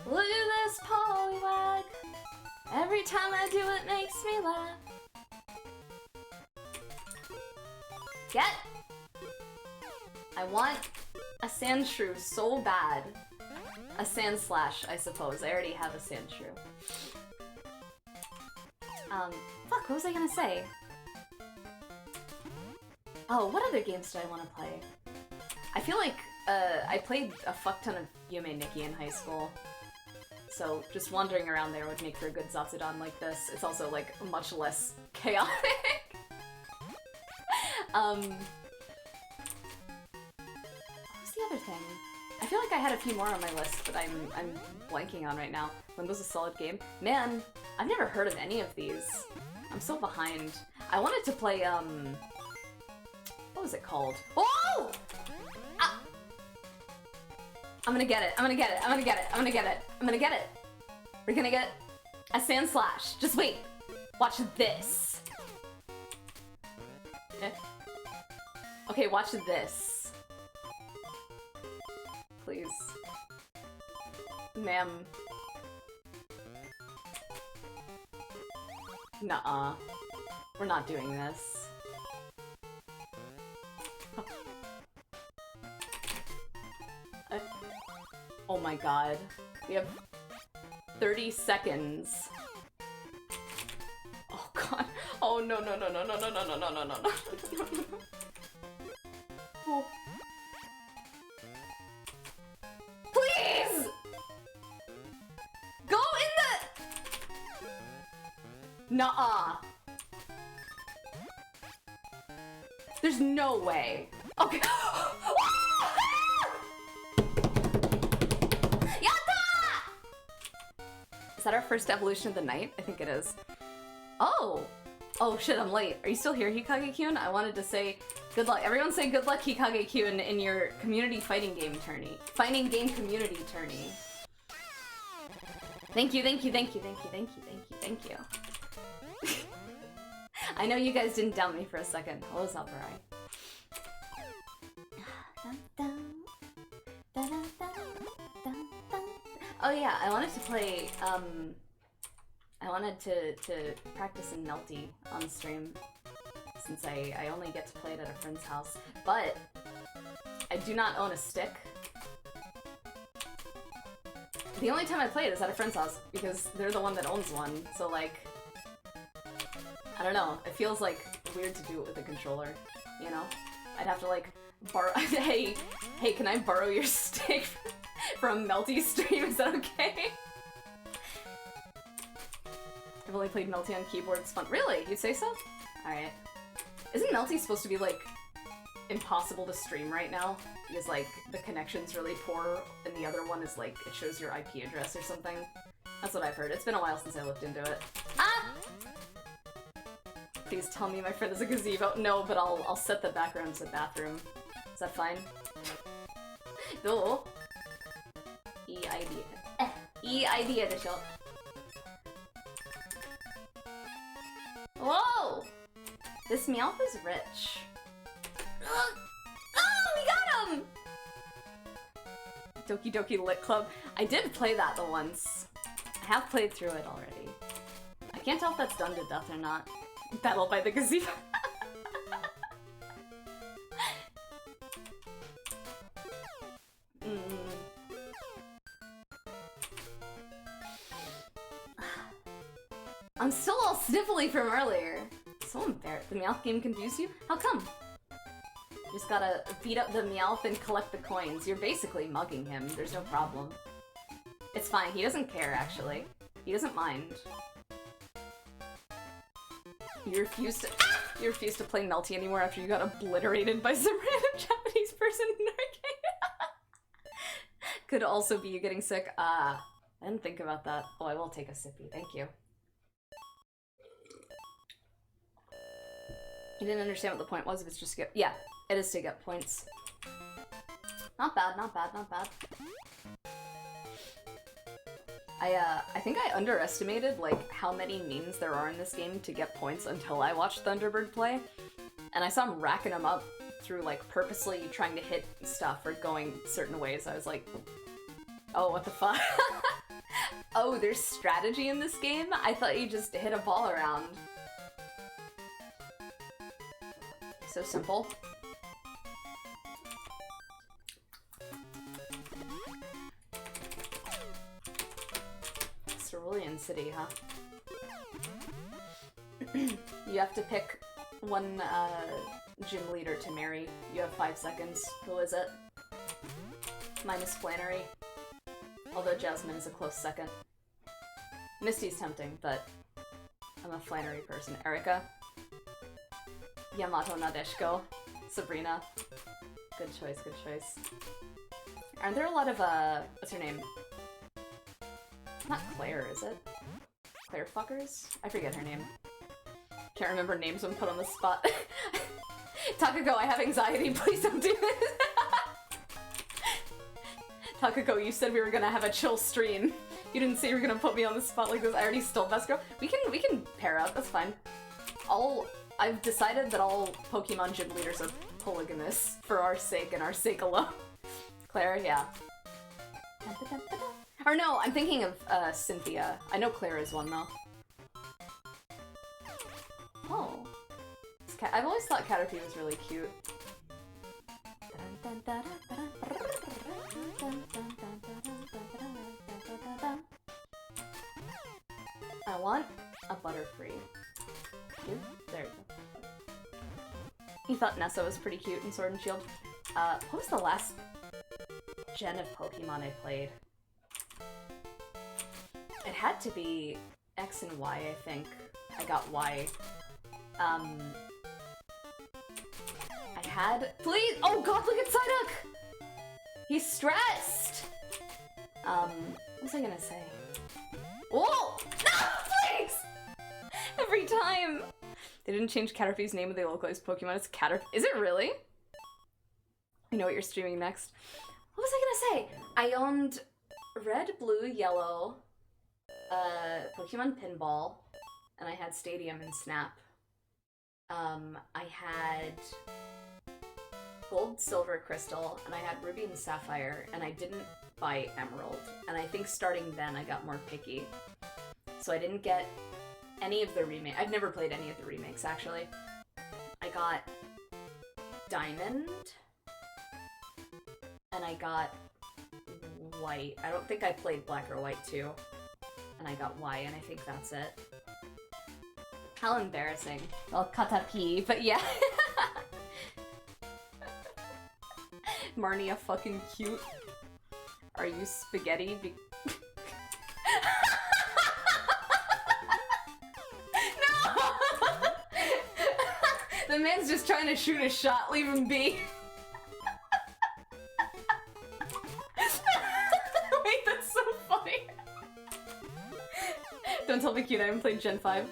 Look at this polywag. Every time I do it makes me laugh. Get. I want a sand shrew so bad. A sand slash, I suppose. I already have a sand shrew. Fuck, what was I gonna say? Oh, what other games did I want to play? I feel like, I played a fuck ton of Yume Nikki in high school. So, just wandering around there would make for a good Zatsudan like this. It's also, like, much less chaotic. What was the other thing? I feel like I had a few more on my list that I'm blanking on right now. Limbo's a solid game. Man, I've never heard of any of these. I'm so behind. I wanted to play, what was it called? Oh! Ah! I'm gonna get it. I'm gonna get it. I'm gonna get it. I'm gonna get it. I'm gonna get it. We're gonna get a sand slash. Just wait. Watch this. Okay, watch this. Please. Ma'am. Nuh-uh. We're not doing this. Oh my god. We have 30 seconds. Oh god. Oh no no no no no no no no no no no no. Oh. Please! Go in the... Nuh-uh. There's no way. Okay. Is that our first evolution of the night? I think it is. Oh! Oh shit, I'm late. Are you still here, Hikage-kyun? I wanted to say good luck. Everyone say good luck, Hikage-kyun, in your community fighting game tourney. Fighting game community tourney. Thank you, thank you, thank you, thank you, thank you, thank you, thank you. I know you guys didn't doubt me for a second. Hello, Sakurai. Oh yeah, I wanted to play, I wanted to practice in Melty on stream, since I only get to play it at a friend's house, but I do not own a stick. The only time I play it is at a friend's house, because they're the one that owns one, so like, I don't know, it feels like weird to do it with a controller, you know? I'd have to like, borrow- hey, can I borrow your stick? From Melty stream, is that okay? I've only played Melty on keyboard. It's fun. Really? You'd say so? Alright. Isn't Melty supposed to be, like, impossible to stream right now? Because, like, the connection's really poor, and the other one is, like, it shows your IP address or something. That's what I've heard. It's been a while since I looked into it. Ah! Please tell me my friend is a gazebo. No, but I'll set the background to the bathroom. Is that fine? No. E-idea de shop. Whoa! This Meowth is rich. Oh, we got him! Doki Doki Lit Club. I did play that the once. I have played through it already. I can't tell if that's done to death or not. Battle by the gazebo. I'm still all sniffly from earlier. So embarrassed. The Meowth game confused you? How come? You just gotta beat up the Meowth and collect the coins. You're basically mugging him. There's no problem. It's fine. He doesn't care, actually. He doesn't mind. You refuse to play Melty anymore after you got obliterated by some random Japanese person in an arcade. Could also be you getting sick. I didn't think about that. Oh, I will take a sippy. Thank you. You didn't understand what the point was if it's just to get— yeah, it is to get points. Not bad, not bad, not bad. I think I underestimated, like, how many means there are in this game to get points until I watched Thunderbird play. And I saw him racking them up through, like, purposely trying to hit stuff or going certain ways. I was like, oh, what the fuck? Oh, there's strategy in this game? I thought you just hit a ball around. So simple. Cerulean City, huh? You have to pick one gym leader to marry. You have 5 seconds. Who is it? Mine is Flannery. Although Jasmine is a close second. Misty's tempting, but I'm a Flannery person. Erika. Yamato Nadeshiko. Sabrina. Good choice, good choice. Aren't there a lot of, what's her name? Not Claire, is it? Claire fuckers? I forget her name. Can't remember names when put on the spot. Takako, I have anxiety, please don't do this! Takako, you said we were gonna have a chill stream. You didn't say you were gonna put me on the spot like this. I already stole best girl. We can pair up, that's fine. I've decided that all Pokemon gym leaders are polygamous for our sake and our sake alone. Claire, yeah. Or no, I'm thinking of Cynthia. I know Claire is one though. Oh. I've always thought Caterpie was really cute. I want a Butterfree. There you go. You thought Nessa was pretty cute in Sword and Shield. What was the last gen of Pokemon I played? It had to be X and Y, I think. I got Y. I had— please! Oh god, look at Psyduck! He's stressed! What was I gonna say? Whoa! No, please! Every time! They didn't change Caterpie's name with the localized Pokemon. It's Caterpie. Is it really? I know what you're streaming next. What was I gonna say? I owned Red, Blue, Yellow, Pokemon Pinball, and I had Stadium and Snap. I had Gold, Silver, Crystal, and I had Ruby and Sapphire, and I didn't buy Emerald. And I think starting then I got more picky. So I didn't get any of the remakes. I've never played any of the remakes, actually. I got Diamond, and I got White. I don't think I played Black or White, too. And I got Y, and I think that's it. How embarrassing. Well, Caterpie, but yeah. Marnia fucking cute. Are you spaghetti? The man's just trying to shoot a shot, leave him be. Wait, that's so funny. Don't tell me cute, I haven't played Gen 5.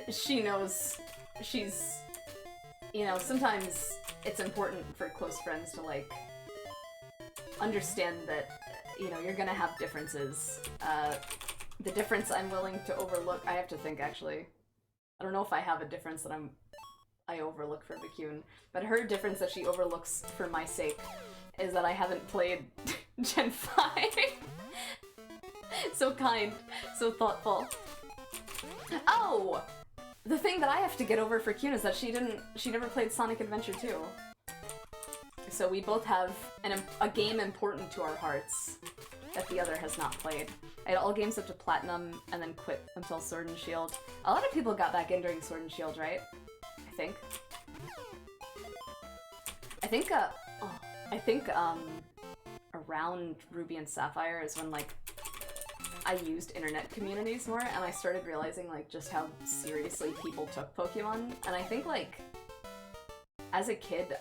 She knows she's... You know, sometimes it's important for close friends to, like, understand that, you know, you're gonna have differences. The difference I'm willing to overlook... I have to think, actually. I don't know if I have a difference that I overlook for Vicune, but her difference that she overlooks for my sake is that I haven't played Gen 5. So kind, so thoughtful. Oh! The thing that I have to get over for Kyun is that she never played Sonic Adventure 2. So we both have a game important to our hearts that the other has not played. I had all games up to Platinum and then quit until Sword and Shield. A lot of people got back in during Sword and Shield, right? I think around Ruby and Sapphire is when, like, I used internet communities more, and I started realizing, like, just how seriously people took Pokemon. And I think, like, as a kid,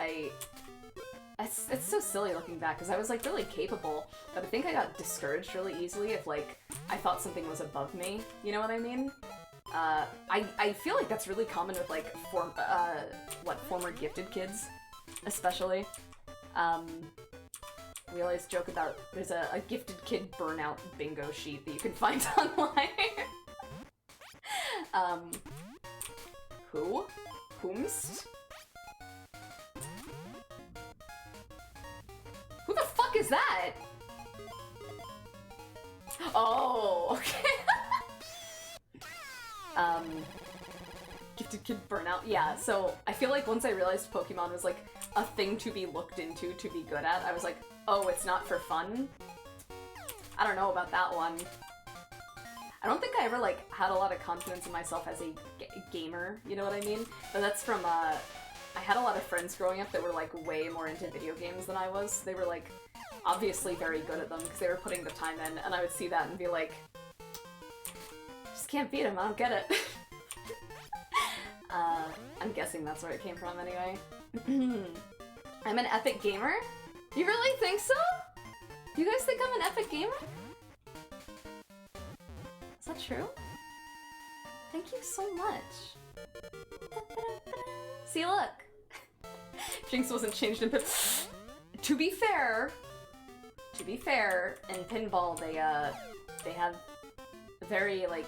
it's so silly looking back, because I was, like, really capable, but I think I got discouraged really easily if, like, I thought something was above me, you know what I mean? I feel like that's really common with, like, former gifted kids, especially. We always joke about there's a gifted kid burnout bingo sheet that you can find online. Who? Whomst? Who the fuck is that? Oh, okay. Gifted kid burnout. Yeah, so I feel like once I realized Pokemon was like a thing to be looked into, to be good at, I was like, oh, it's not for fun? I don't know about that one. I don't think I ever, like, had a lot of confidence in myself as a gamer, you know what I mean? But that's from, I had a lot of friends growing up that were, like, way more into video games than I was. They were, like, obviously very good at them because they were putting the time in, and I would see that and be like, just can't beat him, I don't get it. I'm guessing that's where it came from anyway. I'm an epic gamer? You really think so? You guys think I'm an epic gamer? Is that true? Thank you so much. See, look! Jinx wasn't changed in Pinball. To be fair, in Pinball they have very, like,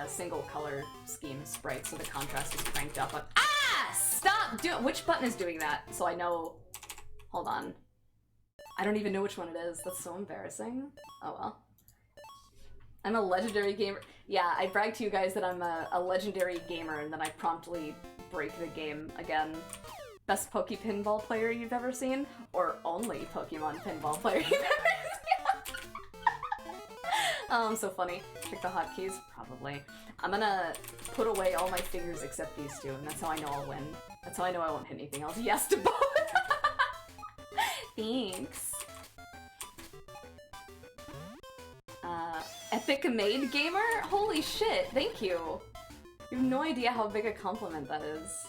single color scheme sprites, so the contrast is cranked up on— Ah! Stop doing— Which button is doing that? So I know— Hold on. I don't even know which one it is. That's so embarrassing. Oh well. I'm a legendary gamer. Yeah, I brag to you guys that I'm a legendary gamer, and then I promptly break the game again. Best Pinball player you've ever seen? Or only Pokemon pinball player you've ever seen? Oh, I'm so funny. Check the hotkeys? Probably. I'm gonna put away all my fingers except these two, and that's how I know I'll win. That's how I know I won't hit anything else. Yes to both! Thanks. Epic maid gamer? Holy shit, thank you! You have no idea how big a compliment that is.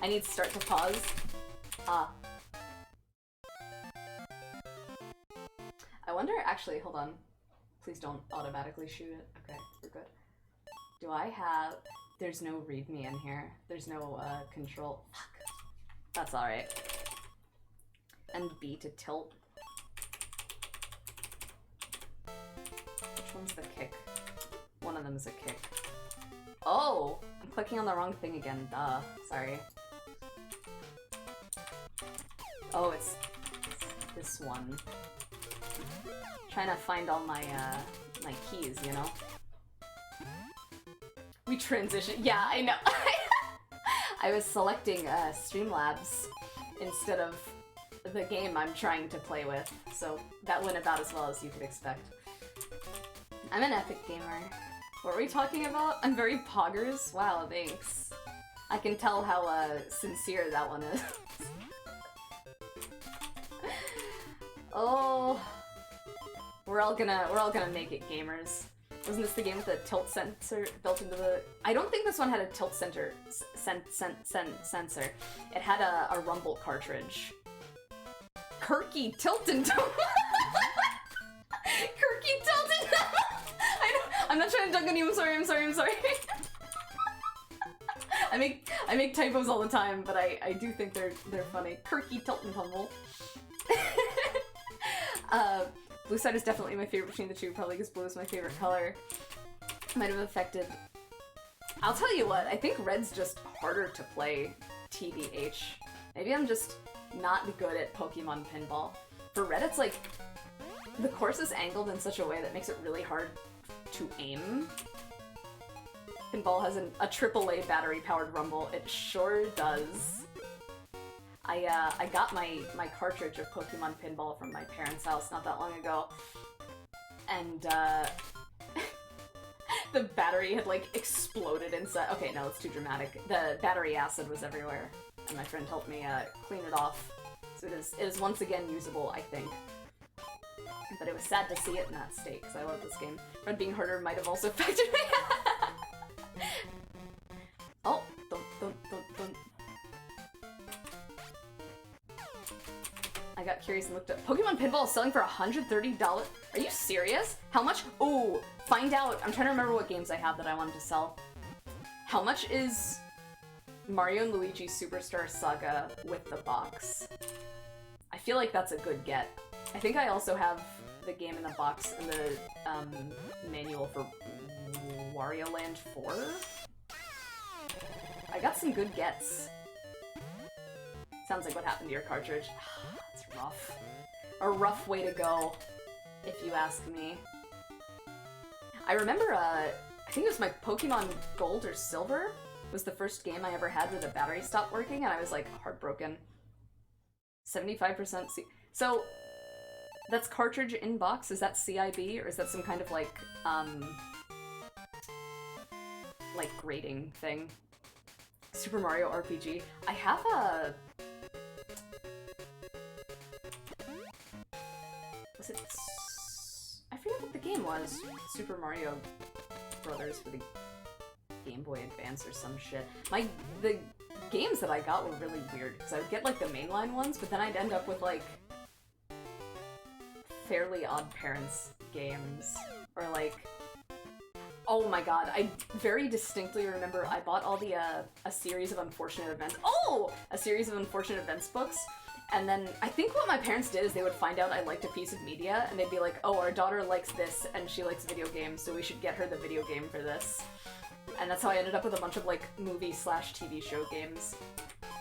I need to start to pause. I wonder, actually, hold on. Please don't automatically shoot it. Okay, we're good. Do I have... There's no readme in here. There's no, control. Fuck. That's alright. And B to tilt. Which one's the kick? One of them is a kick. Oh! I'm clicking on the wrong thing again. Duh. Sorry. Oh, it's this one. Trying to find all my, my keys, you know? We transition. Yeah, I know. I was selecting, Streamlabs instead of the game I'm trying to play with, so that went about as well as you could expect. I'm an epic gamer. What were we talking about? I'm very poggers? Wow, thanks. I can tell how, sincere that one is. Oh... We're all gonna make it gamers. Wasn't this the game with the tilt sensor built into the... I don't think this one had a tilt sensor. It had a rumble cartridge. Kirky Tilton. Kirky Tilton. I'm not trying to dunk on you. I'm sorry. I make typos all the time, but I do think they're funny. Kirky Tilton Tumble. Blue side is definitely my favorite between the two, probably because blue is my favorite color. Might have affected... I'll tell you what, I think red's just harder to play, TBH. Maybe I'm just not good at Pokemon Pinball. For red, it's like... the course is angled in such a way that makes it really hard to aim. Pinball has a AAA battery-powered rumble. It sure does. I got my cartridge of Pokemon Pinball from my parents' house not that long ago, and the battery had like exploded inside. Okay, no, it's too dramatic. The battery acid was everywhere, and my friend helped me clean it off. So it is once again usable, I think. But it was sad to see it in that state because I love this game. Red being harder might have also affected me. Oh, don't. I got curious and looked up. Pokemon Pinball is selling for $130. Are you serious? How much? Oh, find out. I'm trying to remember what games I have that I wanted to sell. How much is Mario and Luigi Superstar Saga with the box? I feel like that's a good get. I think I also have the game in the box and the manual for Wario Land 4. I got some good gets. Sounds like what happened to your cartridge. It's rough. A rough way to go, if you ask me. I remember, I think it was my Pokemon Gold or Silver was the first game I ever had where the battery stopped working, and I was like heartbroken. 75% C. So, that's cartridge in box? Is that CIB, or is that some kind of like grading thing? Super Mario RPG. I have a... Was it... I forget what the game was. Super Mario Brothers for the Game Boy Advance or some shit. The games that I got were really weird, because I would get like the mainline ones, but then I'd end up with like Fairly Odd Parents games, or like... Oh my god, I very distinctly remember I bought all the, a series of Unfortunate Events. Oh! A series of Unfortunate Events books, and then I think what my parents did is they would find out I liked a piece of media, and they'd be like, oh, our daughter likes this, and she likes video games, so we should get her the video game for this. And that's how I ended up with a bunch of, like, movie/TV show games.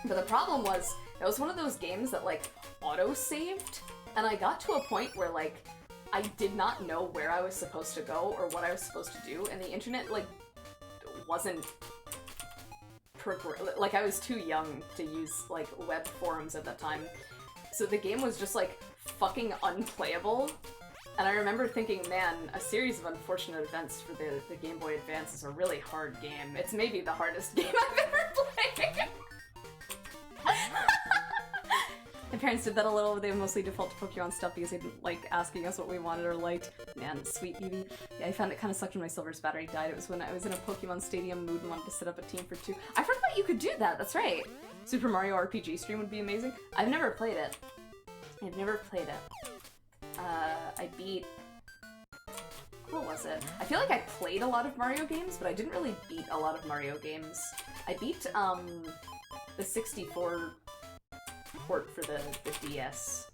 But the problem was, it was one of those games that, like, auto-saved, and I got to a point where, like, I did not know where I was supposed to go or what I was supposed to do, and the internet, like, wasn't... Like, I was too young to use, like, web forums at that time. So the game was just, like, fucking unplayable. And I remember thinking, man, a series of Unfortunate Events for the Game Boy Advance is a really hard game. It's maybe the hardest game I've ever played! My parents did that a little, but they would mostly default to Pokemon stuff because they didn't like asking us what we wanted or liked. Man, sweet Eevee. Yeah, I found it kind of sucked when my Silver's battery died. It was when I was in a Pokemon Stadium mood and wanted to set up a team for 2. I forgot you could do that, that's right! Super Mario RPG stream would be amazing. I've never played it. I beat... What was it? I feel like I played a lot of Mario games, but I didn't really beat a lot of Mario games. I beat, the 64 port for the DS.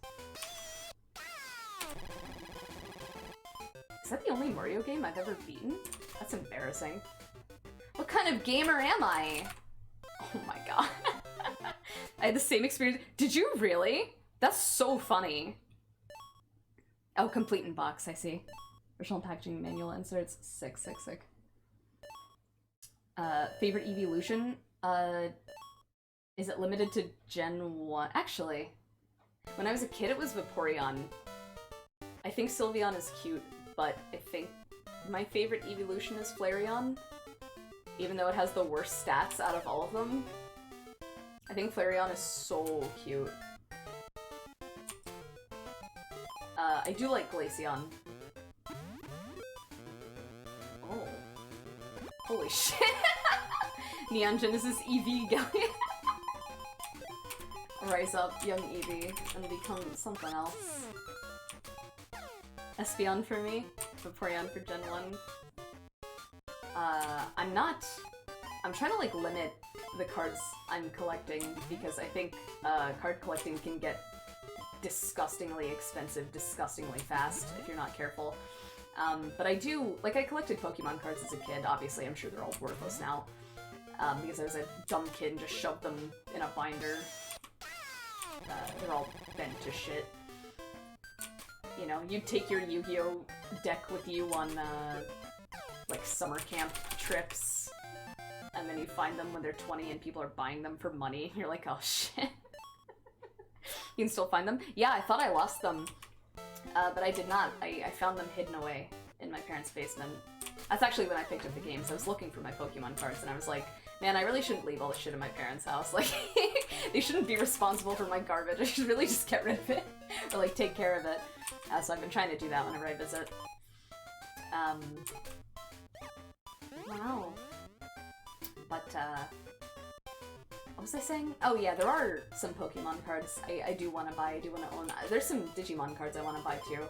Is that the only Mario game I've ever beaten? That's embarrassing. What kind of gamer am I? Oh my god. I had the same experience. Did you really? That's so funny. Oh, complete in box, I see. Original packaging, manual inserts. Sick. Favorite evolution? Is it limited to Gen 1? Actually, when I was a kid, it was Vaporeon. I think Sylveon is cute, but I think my favorite evolution is Flareon. Even though it has the worst stats out of all of them. I think Flareon is so cute. I do like Glaceon. Holy shit. Neon Genesis EV Galleon. Rise up, young Eevee, and become something else. Espeon for me, Vaporeon for Gen 1. I'm trying to like limit the cards I'm collecting because I think card collecting can get disgustingly expensive, disgustingly fast if you're not careful. But I do, like I collected Pokemon cards as a kid, obviously I'm sure they're all worthless now. Because I was a dumb kid and just shoved them in a binder. They're all bent to shit. You know, you'd take your Yu-Gi-Oh! Deck with you on, like, summer camp trips, and then you find them when they're 20 and people are buying them for money. You're like, oh shit. You can still find them? Yeah, I thought I lost them, but I did not. I found them hidden away in my parents' basement. That's actually when I picked up the games. I was looking for my Pokemon cards, and I was like, man, I really shouldn't leave all this shit in my parents' house. Like, they shouldn't be responsible for my garbage. I should really just get rid of it, or like take care of it. So I've been trying to do that whenever I visit. Wow. But, what was I saying? Oh yeah, there are some Pokemon cards I do want to buy, I do want to own. There's some Digimon cards I want to buy too.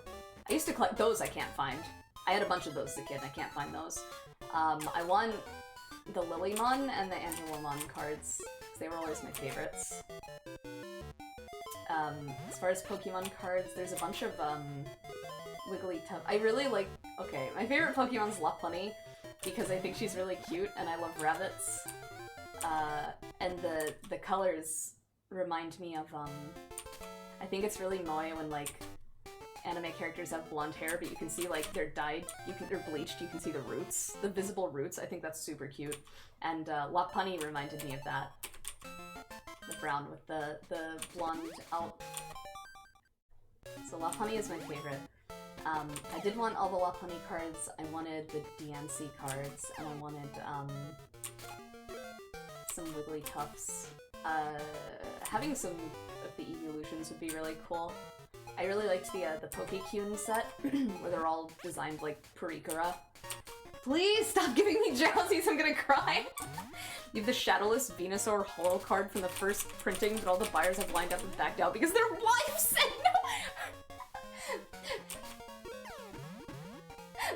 I used to collect those, I can't find. I had a bunch of those as a kid, and I can't find those. I want the Lilymon and the Angelomon cards, because they were always my favorites. As far as Pokemon cards, there's a bunch of, Wigglytuff. I really like... Okay, my favorite Pokemon's Lopunny, because I think she's really cute, and I love rabbits. And the colors remind me of, I think it's really moe when, like, anime characters have blonde hair, but you can see, like, they're dyed, they're bleached, you can see the roots, the visible roots. I think that's super cute. And, Lopunny reminded me of that. The brown with the blonde out. So Lopunny is my favorite. I did want all the Lopunny cards, I wanted the DNC cards, and I wanted, some Wigglytuffs. Having some of the evolutions would be really cool. I really liked the Pokekyun set, where they're all designed like Purikara. Please stop giving me drowsies, I'm gonna cry! You have the Shadowless Venusaur holo card from the first printing, but all the buyers have lined up and backed out because their wives said no!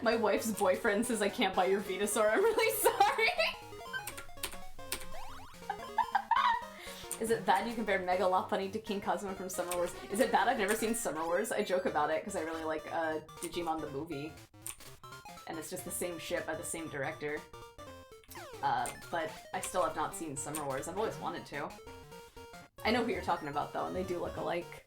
My wife's boyfriend says I can't buy your Venusaur, I'm really sorry! Is it bad you compare Mega Lopunny to King Cosmo from Summer Wars? Is it bad I've never seen Summer Wars? I joke about it because I really like Digimon the movie. And it's just the same shit by the same director. But I still have not seen Summer Wars. I've always wanted to. I know who you're talking about though, and they do look alike.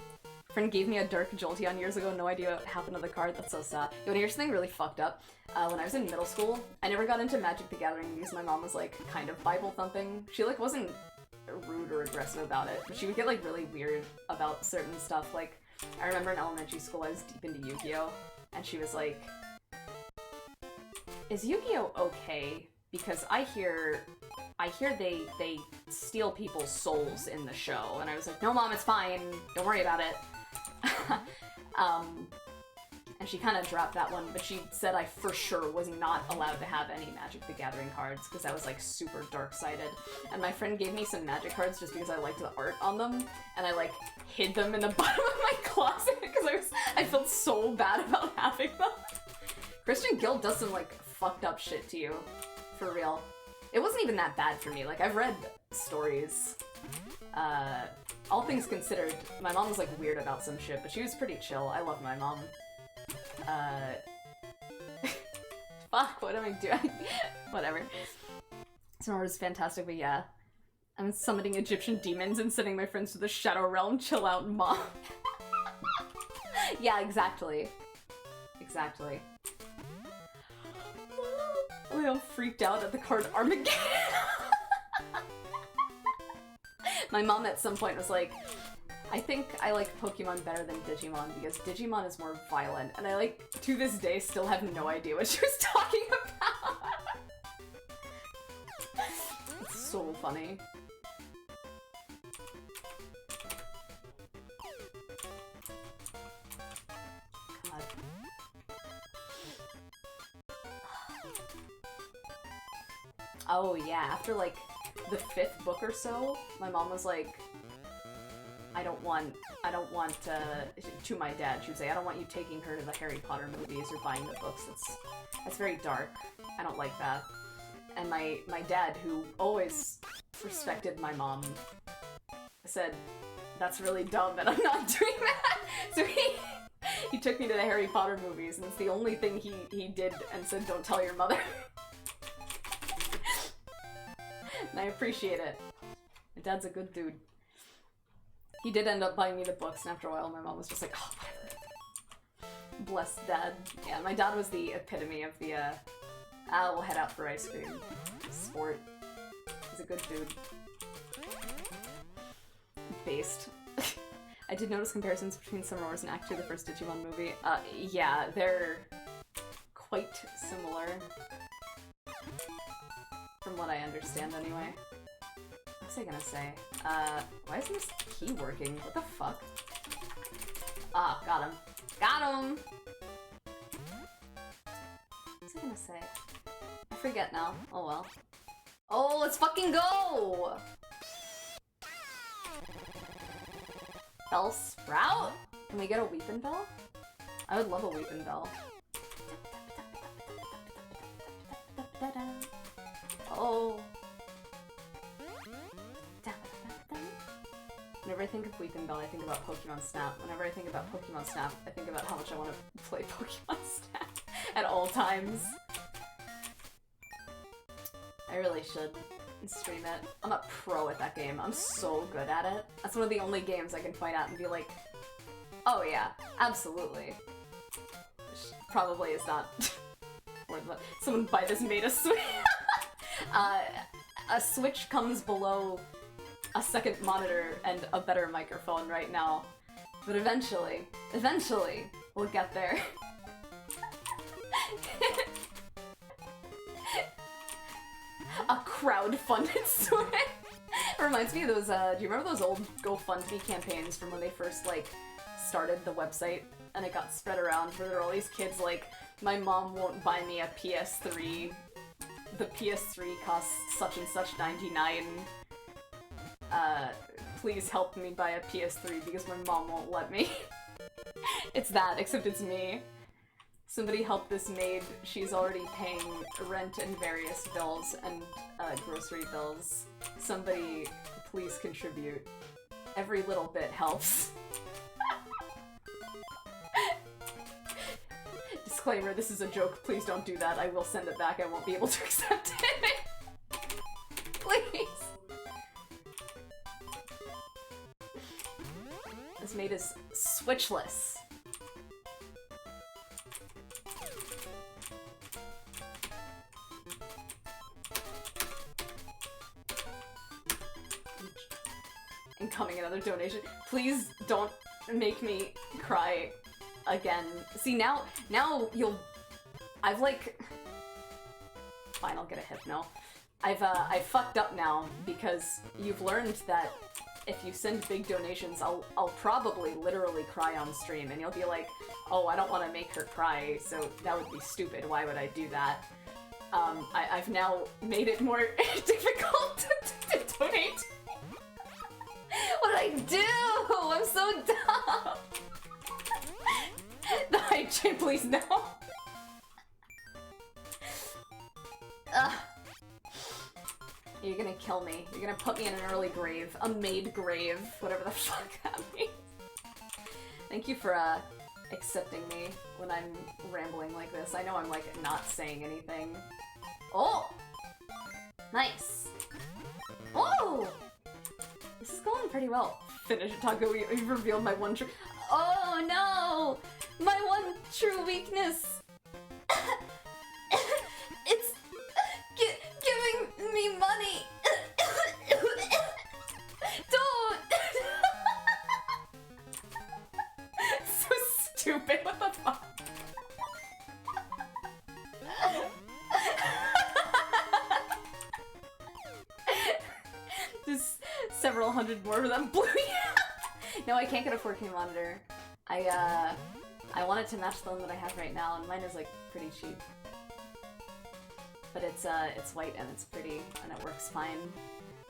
Friend gave me a Dark Jolteon years ago, no idea what happened to the card, that's so sad. You wanna hear something really fucked up? When I was in middle school, I never got into Magic the Gathering because my mom was like kind of Bible thumping. She like wasn't rude or aggressive about it, but she would get like really weird about certain stuff. Like, I remember in elementary school I was deep into Yu-Gi-Oh! And she was like, is Yu-Gi-Oh! Okay? Because I hear they steal people's souls in the show. And I was like, no mom, it's fine, don't worry about it. And she kind of dropped that one, but she said I for sure was not allowed to have any Magic the Gathering cards because I was like super dark-sided. And my friend gave me some Magic cards just because I liked the art on them, and I like hid them in the bottom of my closet because I felt so bad about having them. Christian Guild does some like fucked up shit to you, for real. It wasn't even that bad for me. Like, I've read stories. All things considered, my mom was like weird about some shit, but she was pretty chill. I love my mom. Fuck, what am I doing? Whatever. Summer was fantastic, but yeah. I'm summoning Egyptian demons and sending my friends to the Shadow Realm. Chill out, mom. Yeah, exactly. Exactly. Oh, I'm freaked out at the card Armageddon. My mom at some point was like, I think I like Pokemon better than Digimon because Digimon is more violent, and I like, to this day, still have no idea what she was talking about. It's so funny. God. Oh yeah, after like the 5th book or so, my mom was like, I don't want, to my dad, she would say, I don't want you taking her to the Harry Potter movies or buying the books, that's very dark. I don't like that. And my dad, who always respected my mom, said, that's really dumb and I'm not doing that. So he took me to the Harry Potter movies, and it's the only thing he did and said, don't tell your mother. And I appreciate it. My dad's a good dude. He did end up buying me the books, and after a while my mom was just like, oh, whatever. Bless Dad. Yeah, my dad was the epitome of the, we'll head out for ice cream. Sport. He's a good dude. Based. I did notice comparisons between Summer Wars and Act 2, the first Digimon movie. Yeah, they're quite similar. From what I understand, anyway. What was I gonna say? Why isn't this key working? What the fuck? Ah, got him. Got him! What was I gonna say? I forget now. Oh well. Oh, let's fucking go! Bell Sprout? Can we get a Weepin' Bell? I would love a Weepin' Bell. Oh. Whenever I think of Weepin' Bell, I think about Pokemon Snap. Whenever I think about Pokemon Snap, I think about how much I want to play Pokemon Snap at all times. I really should stream it. I'm a pro at that game. I'm so good at it. That's one of the only games I can point out and be like, oh yeah, absolutely. Which probably is not worth it. Someone buy this made a Switch. A Switch comes below a second monitor and a better microphone right now. But eventually, we'll get there. A crowd-funded Switch! It reminds me of those, do you remember those old GoFundMe campaigns from when they first, like, started the website and it got spread around where there were all these kids like, my mom won't buy me a PS3, the PS3 costs such and such 99, please help me buy a PS3 because my mom won't let me. It's that, except it's me. Somebody help this maid, she's already paying rent and various bills and grocery bills. Somebody please contribute. Every little bit helps. Disclaimer, this is a joke, please don't do that. I will send it back, I won't be able to accept it. Please. This maid is switchless. Incoming another donation. Please don't make me cry again. See, now you'll... I've like... Fine, I'll get a hypno. I've fucked up now because you've learned that if you send big donations, I'll probably literally cry on stream, and you'll be like, oh, I don't want to make her cry, so that would be stupid, why would I do that? I've now made it more difficult to donate. What did I do? I'm so dumb! The hype chain, please, no! Ugh. You're gonna kill me. You're gonna put me in an early grave. A maid grave. Whatever the fuck that means. Thank you for, accepting me when I'm rambling like this. I know I'm, like, not saying anything. Oh! Nice! Oh! This is going pretty well. Finish it, Taco. You've revealed my one true— Oh no! My one true weakness! It's giving me money! Don't! So stupid, what the fuck? Just several hundred more of them blew me out. No, I can't get a 4K monitor. I wanted to match the one that I have right now, and mine is like pretty cheap. but it's white and it's pretty and it works fine.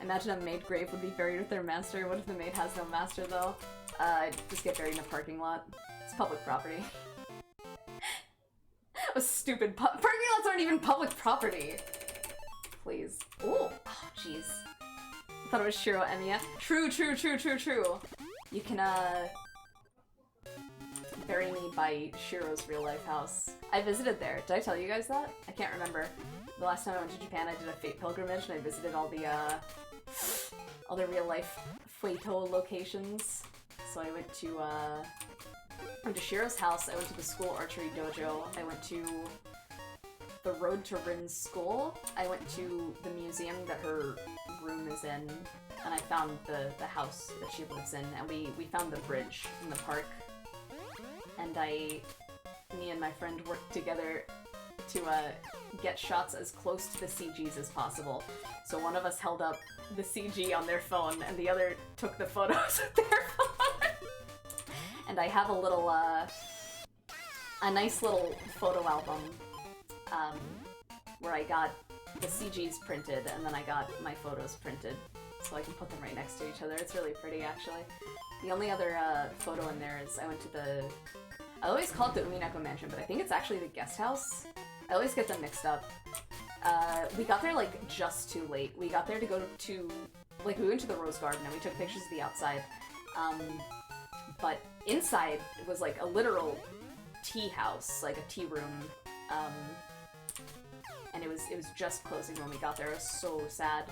I imagine a maid grave would be buried with their master. What if the maid has no master though? I'd just get buried in a parking lot. It's public property. A stupid parking lots aren't even public property. Please. Ooh. Oh, jeez. I thought it was Shiro Emiya. True. You can, bury me by Shiro's real life house. I visited there. Did I tell you guys that? I can't remember. The last time I went to Japan, I did a fate pilgrimage and I visited all the real life Fueto locations. So I went to Shiro's house, I went to the school archery dojo, I went to the Road to Rin's school, I went to the museum that her room is in, and I found the house that she lives in, and we found the bridge in the park. And me and my friend worked together to get shots as close to the CGs as possible. So one of us held up the CG on their phone, and the other took the photos with their phone. And I have a little, a nice little photo album, where I got the CGs printed, and then I got my photos printed, so I can put them right next to each other. It's really pretty, actually. The only other, photo in there is I went to I always call it the Umineko Mansion, but I think it's actually the guest house. I always get them mixed up. We got there, like, just too late. We got there to go to, like, we went to the Rose Garden, and we took pictures of the outside. But inside it was like a literal tea house, like a tea room, and it was just closing when we got there. It was so sad.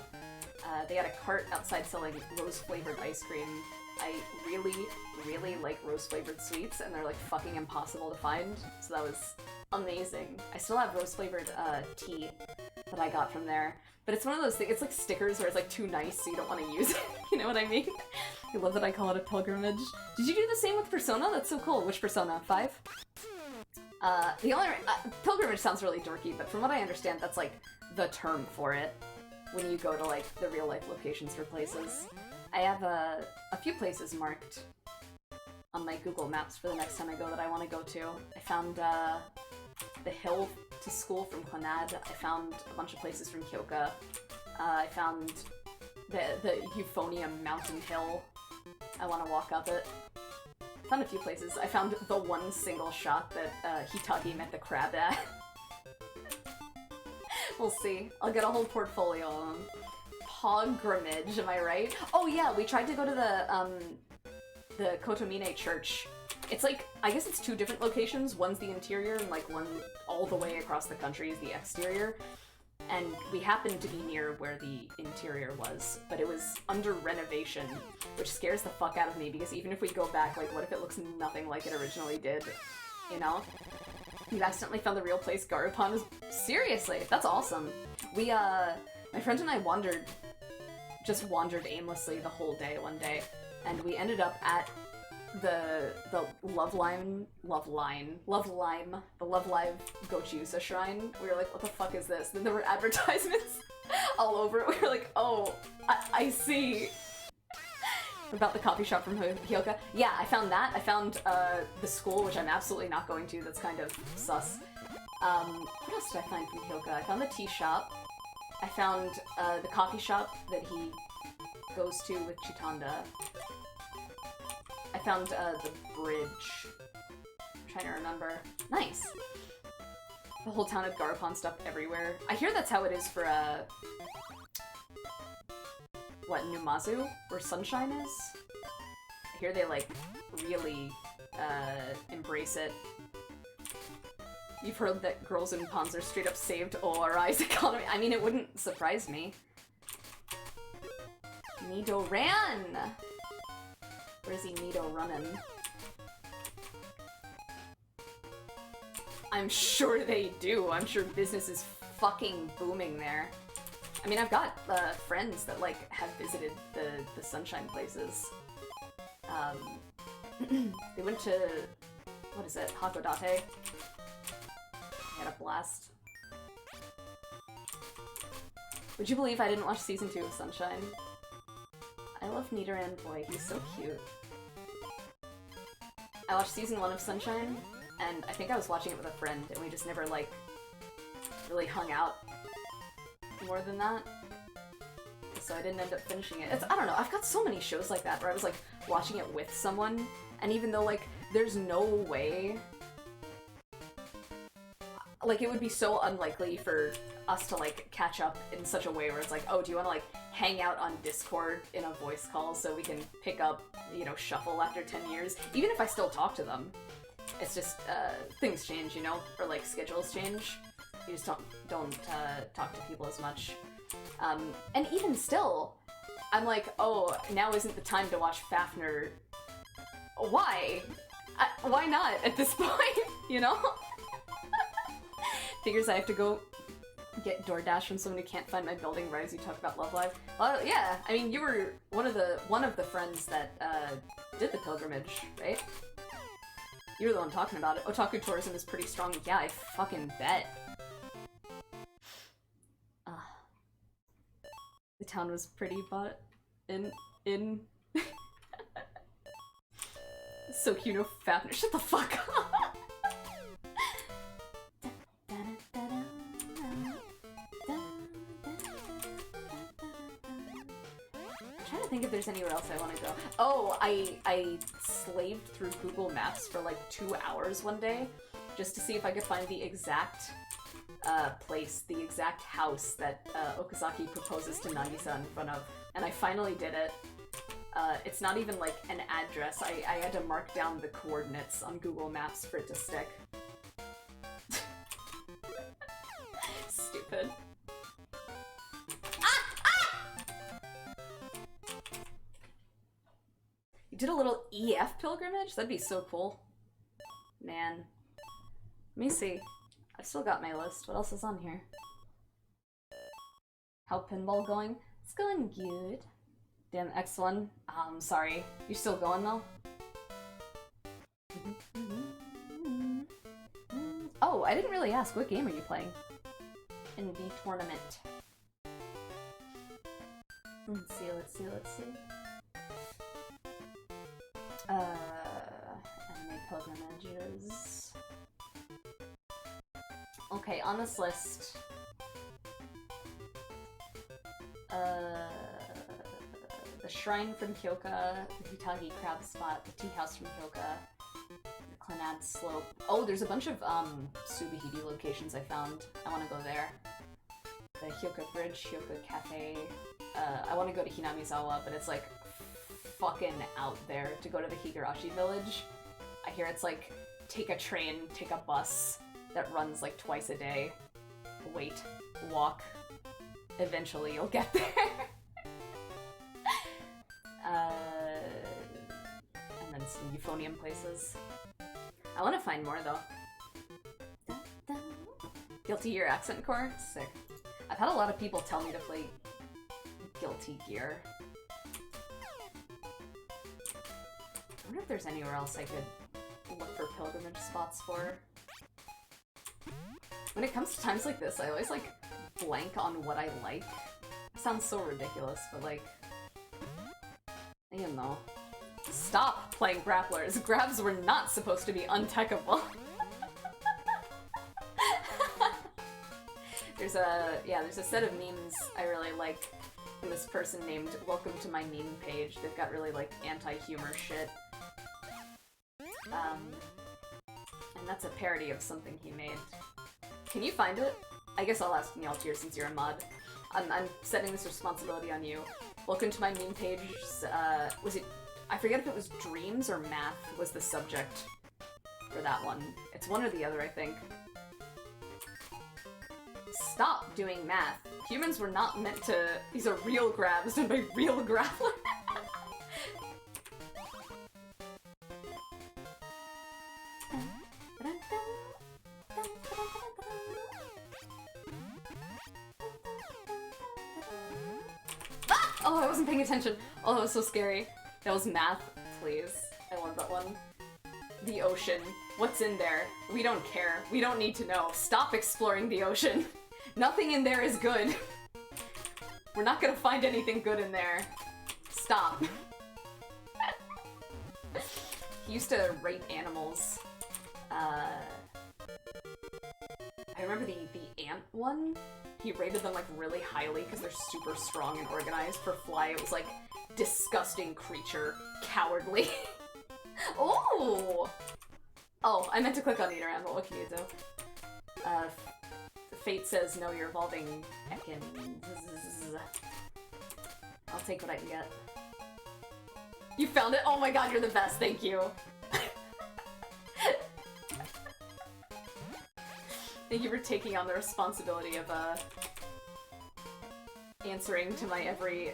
They had a cart outside selling rose-flavored ice cream. I really like rose-flavored sweets, and they're like fucking impossible to find, so that was amazing. I still have rose-flavored tea that I got from there. But it's one of those things, it's like stickers where it's like too nice so you don't want to use it, you know what I mean? I love that I call it a pilgrimage. Did you do the same with Persona? That's so cool. Which Persona? 5? The only pilgrimage sounds really dorky, but from what I understand, that's like the term for it when you go to like the real life locations for places. I have a few places marked on my Google Maps for the next time I go that I want to go to. I found the hill to school from Clannad. I found a bunch of places from Kyoka. I found the Euphonium Mountain Hill. I want to walk up it. I found a few places. I found the one single shot that Hitagi met the crab at. We'll see. I'll get a whole portfolio on them. Pogrimage, am I right? Oh yeah, we tried to go to the Kotomine Church. It's like, I guess it's two different locations. One's the interior, and like one all the way across the country is the exterior. And we happened to be near where the interior was, but it was under renovation, which scares the fuck out of me, because even if we go back, like, what if it looks nothing like it originally did? You know? You accidentally found the real place Garupon is— seriously, that's awesome. We, my friend and I wandered aimlessly the whole day one day, and we ended up at the Love Live Gochiusa shrine. We were like, what the fuck is this? Then there were advertisements all over it. We were like, oh, I see. About the coffee shop from Hyoka. Yeah, I found that. I found the school, which I'm absolutely not going to. That's kind of sus. What else did I find from Hyoka? I found the tea shop. I found the coffee shop that he goes to with Chitanda. I found the bridge. I'm trying to remember. Nice! The whole town of Garupon stuff everywhere. I hear that's how it is for, what, Numazu? Where Sunshine is? I hear they, like, really, embrace it. You've heard that girls in Ponzer straight up saved ORI's economy. I mean, it wouldn't surprise me. Nido ran! Where's he Nido running? I'm sure they do. I'm sure business is fucking booming there. I mean, I've got friends that, like, have visited the Sunshine places. They went to, what is it, Hakodate. They had a blast. Would you believe I didn't watch season 2 of Sunshine? I love Nidoran boy, he's so cute. I watched season 1 of Sunshine, and I think I was watching it with a friend, and we just never, like, really hung out more than that. So I didn't end up finishing it. I don't know, I've got so many shows like that where I was like watching it with someone, and even though like there's no way, like it would be so unlikely for us to like catch up in such a way where it's like, oh, do you want to like hang out on Discord in a voice call so we can pick up, you know, Shuffle after 10 years? Even if I still talk to them, it's just things change, you know, or like schedules change. You just don't talk to people as much. And even still, I'm like, oh, now isn't the time to watch Fafnir. Why? Why not at this point, you know? Figures I have to go get DoorDash from someone who can't find my building right as you talk about Love Live. Well, yeah, I mean, you were one of the friends that did the pilgrimage, right? You were the one talking about it. Otaku tourism is pretty strong. Yeah, I fucking bet. The town was pretty, but in so cute, no Fafnir. Shut the fuck up. I'm trying to think if there's anywhere else I want to go. Oh, I slaved through Google Maps for like 2 hours one day just to see if I could find the exact place, the exact house that Okazaki proposes to Nagisa in front of, and I finally did it. It's not even like an address. I had to mark down the coordinates on Google Maps for it to stick. Stupid. You did a little EF pilgrimage? That'd be so cool. Man. Let me see. I've still got my list. What else is on here? How pinball going? It's going good. Damn, X1. Sorry. You still going though? Oh, I didn't really ask. What game are you playing? In the tournament. Let's see. Anime pilgrimages. Okay, on this list, the Shrine from Kyoka, the Hitagi Crab Spot, the Tea House from Kyoka, the Clanad Slope. Oh, there's a bunch of Tsubihidi locations I found. I want to go there. The Hyoka Bridge, Hyoka Cafe. I want to go to Hinamizawa, but it's like fucking out there to go to the Higurashi village. I hear it's like take a train, take a bus that runs like twice a day. Wait, walk. Eventually you'll get there. And then some euphonium places. I want to find more though. Guilty Gear Accent Core? Sick. I've had a lot of people tell me to play Guilty Gear. I wonder if there's anywhere else I could look for pilgrimage spots for. When it comes to times like this, I always like blank on what I like. It sounds so ridiculous, but like, you know. Stop playing grapplers. Grabs were not supposed to be untechable. There's a set of memes I really like from this person named Welcome to My Meme Page. They've got really like anti-humor shit. And that's a parody of something he made. Can you find it? I guess I'll ask Nyaltier since you're a mod. I'm setting this responsibility on you. Welcome to My Meme Page. Was it... I forget if it was dreams or math was the subject for that one. It's one or the other, I think. Stop doing math. Humans were not meant to... These are real grabs done by real grapplers. Oh, I wasn't paying attention. Oh, that was so scary. That was math, please. I love that one. The ocean. What's in there? We don't care. We don't need to know. Stop exploring the ocean. Nothing in there is good. We're not gonna find anything good in there. Stop. He used to rate animals. I remember the ant one, he rated them like really highly because they're super strong and organized. For Fly, it was like disgusting creature, cowardly. Oh! Oh, I meant to click on Nidoran, but what can you do? Fate says, no, you're evolving Ekin. I'll take what I can get. You found it? Oh my god, you're the best, thank you. Thank you for taking on the responsibility of, answering to my every,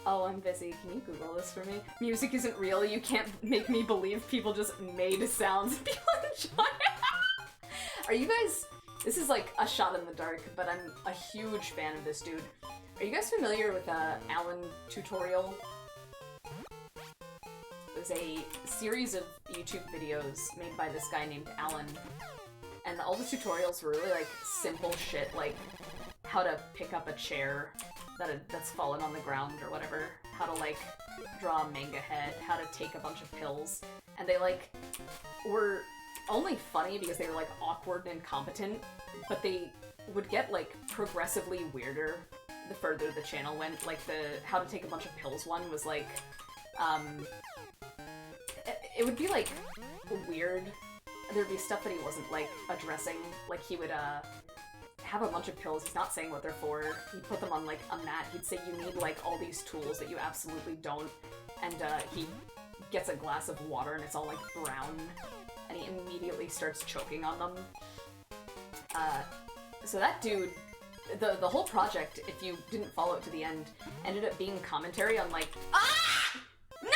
oh, I'm busy, can you Google this for me? Music isn't real, you can't make me believe people just made sounds and people enjoy it. Are you guys, this is like a shot in the dark, but I'm a huge fan of this dude. Are you guys familiar with, Alan Tutorial? It was a series of YouTube videos made by this guy named Alan. And all the tutorials were really, like, simple shit, like how to pick up a chair that's fallen on the ground or whatever, how to, like, draw a manga head, how to take a bunch of pills. And they, like, were only funny because they were, like, awkward and incompetent, but they would get, like, progressively weirder the further the channel went. Like, the how to take a bunch of pills one was, like, it would be, like, weird. There'd be stuff that he wasn't, like, addressing. Like, he would, have a bunch of pills, he's not saying what they're for, he'd put them on, like, a mat, he'd say you need, like, all these tools that you absolutely don't, and, he gets a glass of water and it's all, like, brown, and he immediately starts choking on them. So that dude, the whole project, if you didn't follow it to the end, ended up being commentary on, like, ah! No!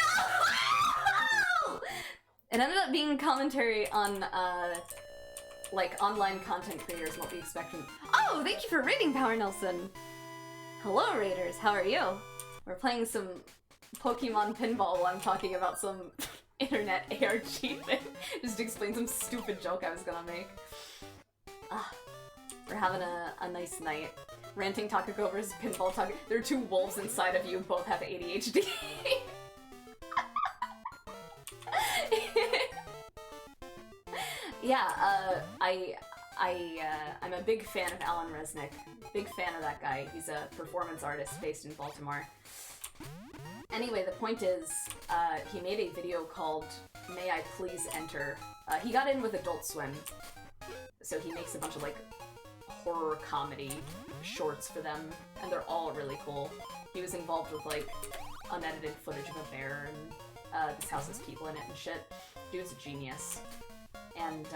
It ended up being commentary on, like, online content creators and what we expect from— Oh, thank you for raiding, Power Nelson! Hello, raiders, how are you? We're playing some Pokemon Pinball while I'm talking about some internet ARG thing. Just to explain some stupid joke I was gonna make. We're having a nice night. Ranting Takako versus Pinball Takako. There are two wolves inside of you, both have ADHD. Yeah, I'm a big fan of Alan Resnick. Big fan of that guy. He's a performance artist based in Baltimore. Anyway, the point is, he made a video called May I Please Enter. He got in with Adult Swim, so he makes a bunch of, like, horror comedy shorts for them, and they're all really cool. He was involved with, like, unedited footage of a bear, and this house has people in it and shit. Dude's a genius. And,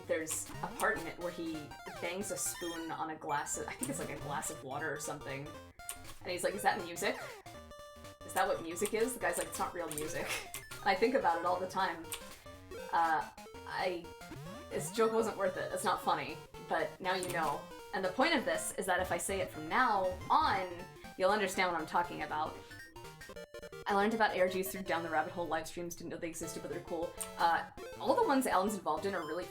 there's a part in it where he bangs a spoon on a glass of— I think it's like a glass of water or something. And he's like, is that music? Is that what music is? The guy's like, it's not real music. And I think about it all the time. This joke wasn't worth it. It's not funny. But now you know. And the point of this is that if I say it from now on, you'll understand what I'm talking about. I learned about ARGs through Down the Rabbit Hole live streams, didn't know they existed, but they're cool. All the ones Alan's involved in are really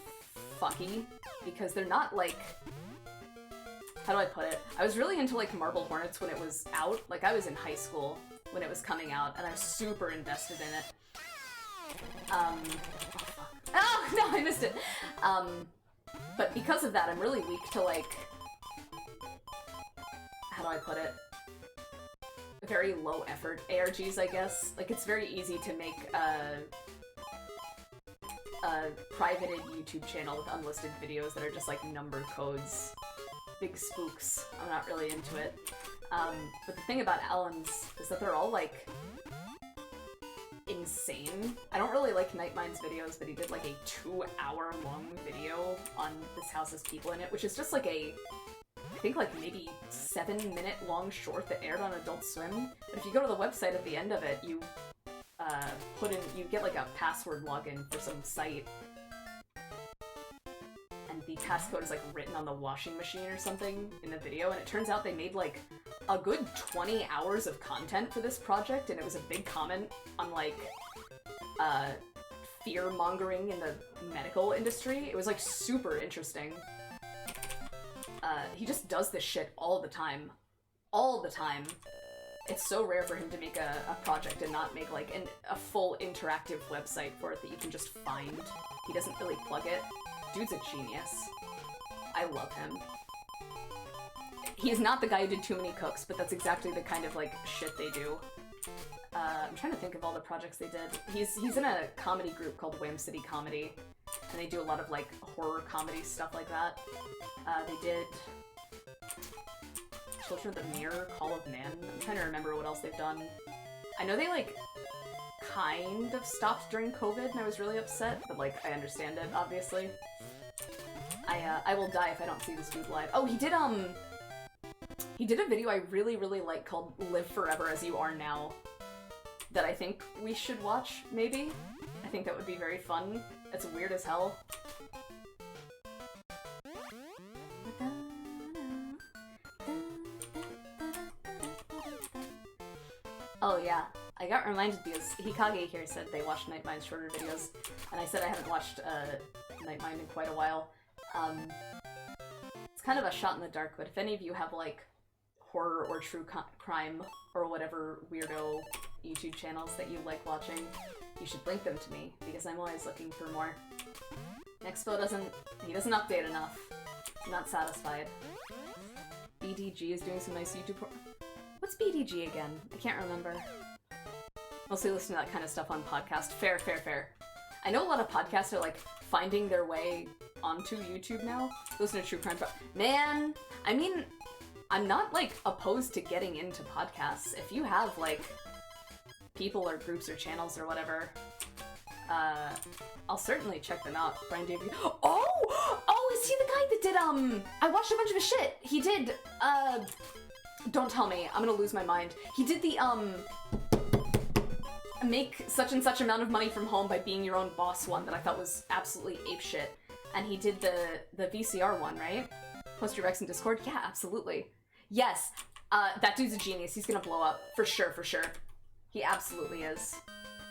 fucky, because they're not, like— how do I put it? I was really into, like, Marble Hornets when it was out. Like, I was in high school when it was coming out, and I was super invested in it. Oh, fuck. Oh, no, I missed it! But because of that, I'm really weak to, like— how do I put it? Very low effort ARGs, I guess. Like, it's very easy to make a privated YouTube channel with unlisted videos that are just like number codes. Big spooks. I'm not really into it. But the thing about Alan's is that they're all, like, insane. I don't really like Nightmind's videos, but he did, like, a 2-hour-long video on This House Has People in It, which is just, like, I think, like, maybe 7-minute long short that aired on Adult Swim. But if you go to the website at the end of it, you you get, like, a password login for some site. And the passcode is, like, written on the washing machine or something in the video, and it turns out they made, like, a good 20 hours of content for this project, and it was a big comment on, like, fear-mongering in the medical industry. It was, like, super interesting. He just does this shit all the time. All the time. It's so rare for him to make a project and not make, like, a full interactive website for it that you can just find. He doesn't really plug it. Dude's a genius. I love him. He's not the guy who did Too Many Cooks, but that's exactly the kind of, like, shit they do. I'm trying to think of all the projects they did. He's in a comedy group called Wham City Comedy, and they do a lot of, like, horror comedy stuff like that. They did Children of the Mirror, Call of Man. I'm trying to remember what else they've done. I know they, like, kind of stopped during COVID, and I was really upset, but, like, I understand it, obviously. I will die if I don't see this dude live. Oh, he did a video I really, really like called Live Forever As You Are Now that I think we should watch, maybe? I think that would be very fun. It's weird as hell. Oh yeah, I got reminded because Hikage here said they watched Nightmine's shorter videos, and I said I haven't watched Nightmine in quite a while. It's kind of a shot in the dark, but if any of you have, like, horror or true crime or whatever weirdo YouTube channels that you like watching, you should link them to me, because I'm always looking for more. Nexpo doesn't update enough. I'm not satisfied. BDG is doing some nice YouTube What's BDG again? I can't remember. Mostly listen to that kind of stuff on podcast. Fair, fair, fair. I know a lot of podcasts are, like, finding their way onto YouTube now. Listen to true crime. Man, I mean, I'm not, like, opposed to getting into podcasts. If you have, like, people or groups or channels or whatever, I'll certainly check them out. Brian Davey. Oh, is he the guy that did, I watched a bunch of his shit. He did, don't tell me. I'm gonna lose my mind. He did the, make such and such amount of money from home by being your own boss one that I thought was absolutely apeshit. And he did the VCR one, right? Post your Rex in Discord? Yeah, absolutely. Yes, that dude's a genius. He's gonna blow up. For sure, for sure. He absolutely is.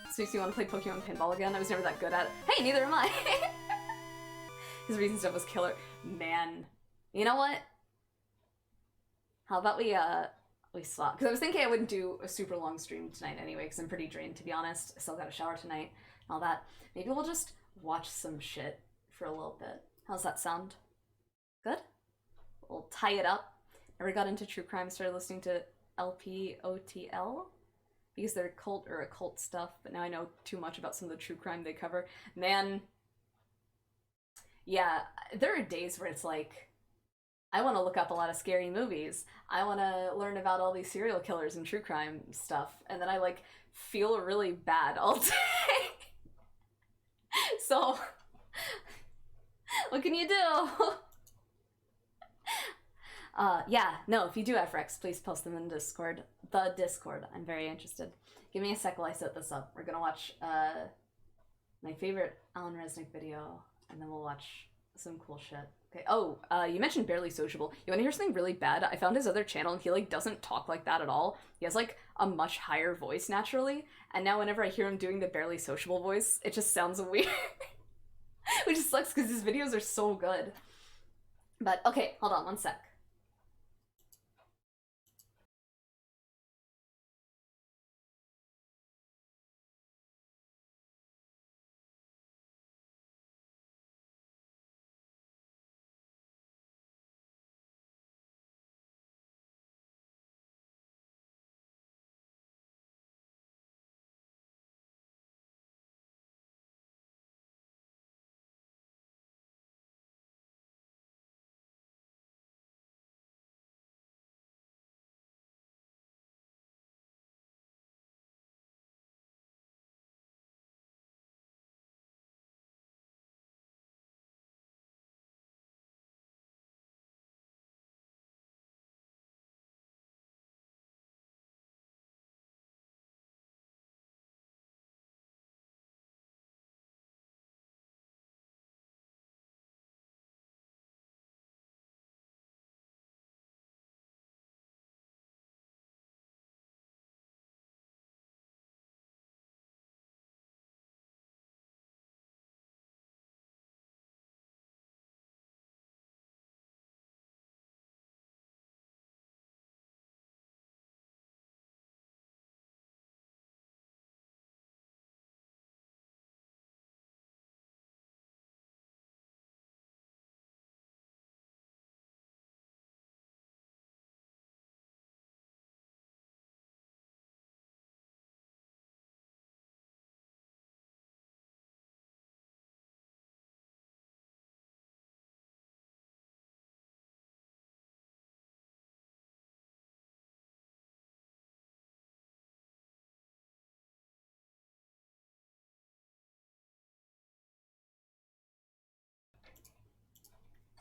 This makes me want to play Pokemon Pinball again. I was never that good at it. Hey, neither am I! His recent stuff was killer. Man. You know what? How about we swap? Because I was thinking I wouldn't do a super long stream tonight anyway, because I'm pretty drained, to be honest. I still got a shower tonight and all that. Maybe we'll just watch some shit for a little bit. How's that sound? Good? We'll tie it up. Never got into true crime, started listening to LPOTL because they're occult stuff, but now I know too much about some of the true crime they cover. Man, yeah, there are days where it's like, I want to look up a lot of scary movies. I want to learn about all these serial killers and true crime stuff, and then I, like, feel really bad all day. So, what can you do? Yeah, no, if you do have Rex, please post them in Discord. The Discord. I'm very interested. Give me a sec while I set this up. We're gonna watch, my favorite Alan Resnick video, and then we'll watch some cool shit. Okay, oh, you mentioned Barely Sociable. You wanna hear something really bad? I found his other channel, and he, like, doesn't talk like that at all. He has, like, a much higher voice naturally, and now whenever I hear him doing the Barely Sociable voice, it just sounds weird. Which sucks, because his videos are so good. But, okay, hold on one sec.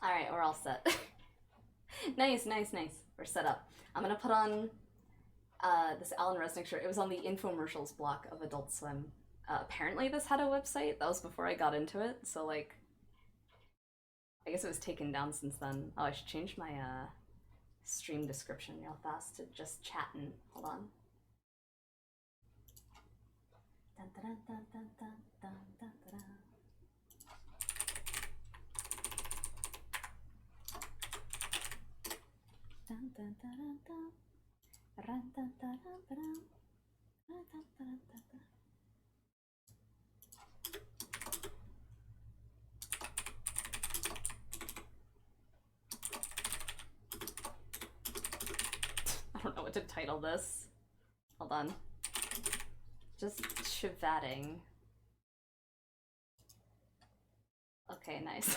Alright, we're all set. Nice. We're set up. I'm gonna put on this Alan Resnick shirt. It was on the infomercials block of Adult Swim. Apparently this had a website. That was before I got into it, so like... I guess it was taken down since then. Oh, I should change my stream description real fast to just chatting. Hold on. Dun, dun, dun, dun, dun, dun, dun, dun, dun. Dun, dun, dun, dun, dun. Run, dun, dun, dun, dun, dun. Dun, dun, dun, dun, dun. I don't know what to title this. Hold on. Just chivatting. Okay, nice.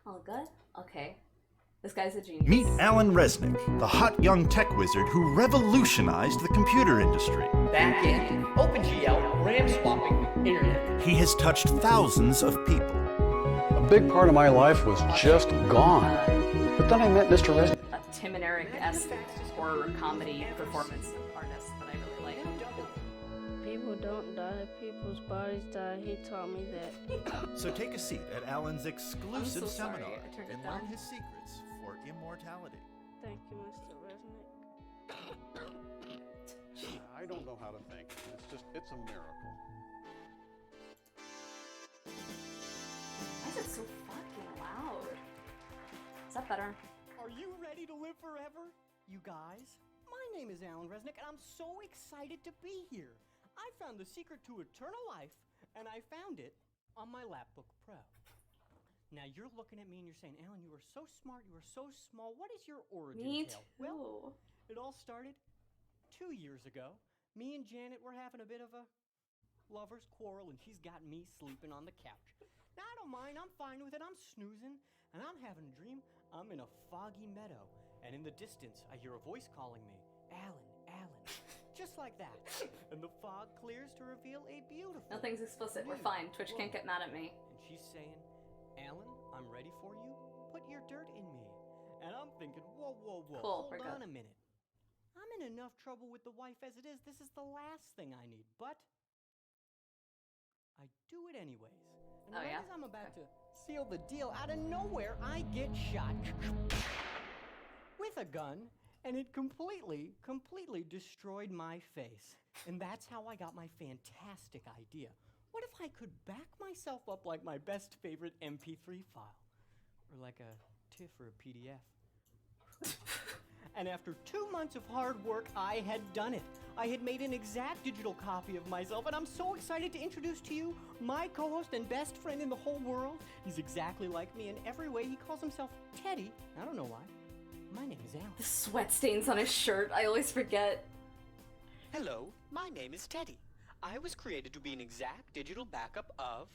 All good? Okay. This guy's a genius. Meet Alan Resnick, the hot young tech wizard who revolutionized the computer industry. Back-end, OpenGL, RAM swapping, internet. He has touched thousands of people. A big part of my life was just gone. But then I met Mr. Resnick. A Tim and Eric-esque horror comedy performance artist that I really like. People don't die, people's bodies die. He taught me that. So take a seat at Alan's exclusive I'm so sorry, seminar I turned it and learn down. his secrets for immortality. Thank you, Mr. Resnick. I don't know how to think. It's a miracle. Why is it so fucking loud? Is that better? Are you ready to live forever, you guys? My name is Alan Resnick, and I'm so excited to be here. I found the secret to eternal life, and I found it on my Lapbook Pro. Now you're looking at me and you're saying, Alan, you are so smart, you are so small. What is your origin Me tale? too. Well, it all started 2 years ago. Me and Janet were having a bit of a lover's quarrel, and she's got me sleeping on the couch. Now I don't mind, I'm fine with it. I'm snoozing, and I'm having a dream. I'm in a foggy meadow, and in the distance, I hear a voice calling me, Alan, Alan, just like that. And the fog clears to reveal a beautiful... Nothing's explicit. We're fine. Twitch can't get mad at me. And she's saying, Alan, I'm ready for you. Put your dirt in me. And I'm thinking, whoa, whoa, whoa. Cool, we're Hold on good. a minute. I'm in enough trouble with the wife as it is. This is the last thing I need. But I do it anyways. And Oh, right yeah? as I'm about to seal the deal, out of nowhere, I get shot with a gun. And it completely destroyed my face. And that's how I got my fantastic idea. What if I could back myself up like my best favorite MP3 file? Or like a TIFF or a PDF. And after 2 months of hard work, I had done it. I had made an exact digital copy of myself, and I'm so excited to introduce to you my co-host and best friend in the whole world. He's exactly like me in every way. He calls himself Teddy. I don't know why. My name is Alan. The sweat stains on his shirt. I always forget. Hello, my name is Teddy. I was created to be an exact digital backup of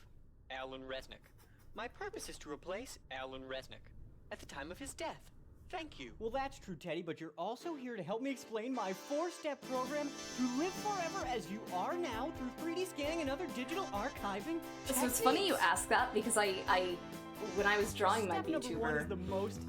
Alan Resnick. My purpose is to replace Alan Resnick at the time of his death. Thank you. Well, that's true, Teddy, but you're also here to help me explain my 4-step program to live forever as you are now through 3D scanning and other digital archiving. So it's funny you ask that because I when I was drawing my VTuber,